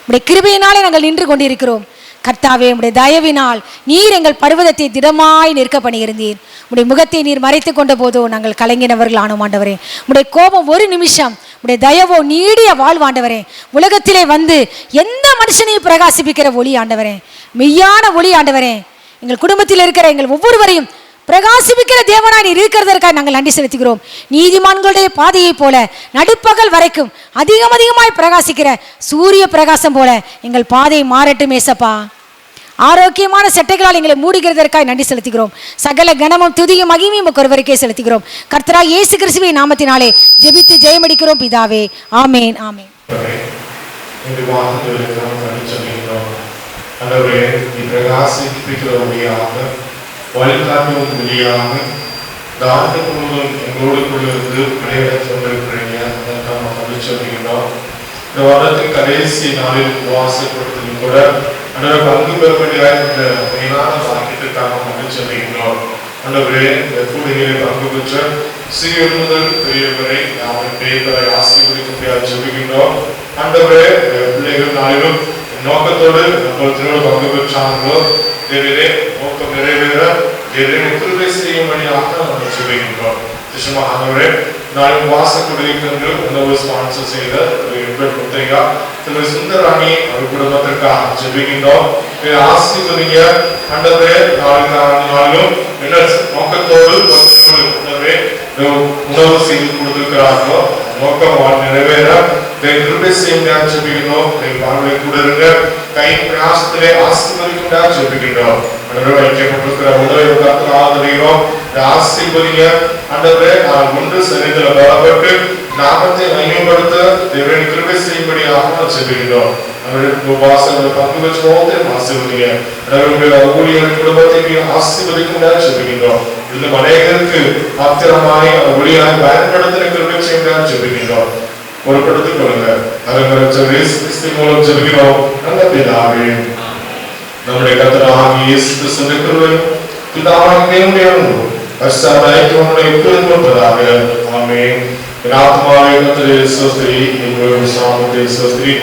உடைய கிருபையினாலே நாங்கள் நின்று கொண்டிருக்கிறோம். கர்த்தாவே, உடைய தயவினால் நீர் எங்கள் பர்வதத்தை திடமாய் நிற்க பண்ணியிருந்தீர். உடைய முகத்தை நீர் மறைத்து கொண்ட போதோ நாங்கள் கலங்கினவர்கள் ஆனோம் ஆண்டவரே. உடைய கோபம் ஒரு நிமிஷம், உடைய தயவோ நீடிய வாழ்வாண்டவரே. உலகத்திலே வந்து எந்த மனுஷனையும் பிரகாசிப்பிக்கிற ஒளி ஆண்டவரே, மெய்யான ஒளி ஆண்டவரே. எங்கள் குடும்பத்தில் இருக்கிற எங்கள் ஒவ்வொருவரையும் பிரகாசிப்பிக்கிற தேவனாய் நீர் இருக்கிறதற்காக நாங்கள் நன்றி செலுத்துகிறோம். நீதிமான்களுடைய பாதையை போல நடுப்பகல் வரைக்கும் அதிகமாய் பிரகாசிக்கிற சூரிய பிரகாசம் போல எங்கள் பாதை மாறட்டும் ஏசப்பா. ஆரோக்கியமான செட்டைகளால் எங்களை மூடுகிறதற்காக நன்றி செலுத்துகிறோம். சகல கனமும் துதியும் மகிமையும் ஒருவருக்கே செலுத்துகிறோம். கர்த்தராகிய இயேசு கிறிஸ்துவின் நாமத்தினாலே ஜெபித்து ஜெயமடிக்கிறோம் பிதாவே. ஆமேன் ஆமேன். வழிகாட்டும் வழியாக தாழ்த்த முழுவதும் எங்களோடு கொண்டிருந்து விளையாட சொல்லிருக்கிறீங்க. அதற்காக மகிழ்ச்சி சொல்கிறோம். இந்த வாரத்தின் கடைசி நாளில் உபவாசப்படுத்தலும் கூட அன்றரை பங்கு பெறும்படியாக இந்த மெயினான வாக்கியத்திற்காக மகிழ்ச்சி சொல்கிறோம். அன்றவரே, இந்த கூடுதலை பங்கு பெற்ற சிறியவர் முதல் பெரியவரை நாம் பேர்களை ஆசீர்வதிக்கும்படியாக சொல்லுகின்றோம். அன்றவரே, பிள்ளைகள் நாளிலும் நோக்கத்தோடு நம்மளோடு பங்கு பெற்றாங்களோ தேவையிலே நோக்கம் நிறைவேற கிருபை செய்யும்படியாக நம்ம சொல்லுகின்றோம். நிச்சயமாகவே நாளும் வாசக்குடியிருக்கின்ற உணவு ஸ்பான்சர் செய்த முத்தையா திரு சுந்தராணி அவர் குடும்பத்திற்காக ஜெபிக்கின்றோம். ஆசீர்வதிங்க ஆண்டவரே. நாளும் என்ன நோக்கத்தோடு உணவு செய்து கொடுத்திருக்கிறார்களோ நோக்கம் நிறைவேற கிருபை செய்யும்படியாக ஜெபிக்கின்றோம். பார்வை கூட இருங்க கை பிரயாசத்திலே ஆசீர்வதிக்கும்படியாக ஜெபிக்கின்றோம். வைக்கப்பட்டிருக்கிற உணவை ஆதரிக்கிறோம். ஆசீர்வதிங்க ஆண்டவரே. நான் ஒன்று சரீரத்துல பலப்பட்டு நாமத்தை மையப்படுத்த தேவன் கிருபை செய்யும்படியாக ஜெபிக்கின்றோம். வாசல்கள் பங்கு பெற்றோம் ஆசீர்வதிங்க. ஊழியர் குடும்பத்தை ஆசீர்வதிக்கும்படியாக ஜெபிக்கின்றோம். இன்னும் அநேகருக்கு ஆத்திரமாய் ஒளியாய் பயன்படுத்தின கிருபை செய்யும்படியாக ஜெபிக்கின்றோம். பொறுப்படுத்திக் கொள்ளுங்க. மூலம் ஜெபிக்கிறோம். நல்ல பிதாவே, நம்முடைய கர்த்தராகிய இயேசு கிறிஸ்துவின் கிருபை பிதாவாகிய தேவனுடைய அன்பு பரிசுத்த ஆவியானவருடைய எப்பொழுதும் இருப்பதாக. ஆமென். ஆத்மாவே கர்த்தரை ஸ்தோத்திரி, எங்கள் சாமத்தை ஸ்தோத்திரி.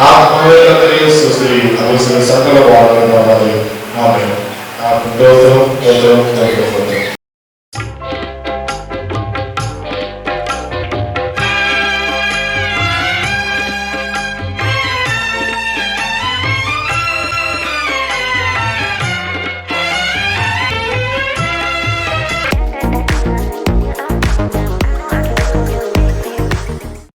ஆத்மாவே கர்த்தரை ஸ்தோத்திரி, அவர் சகல வாழ்வு. ஆமென். ஆமென்.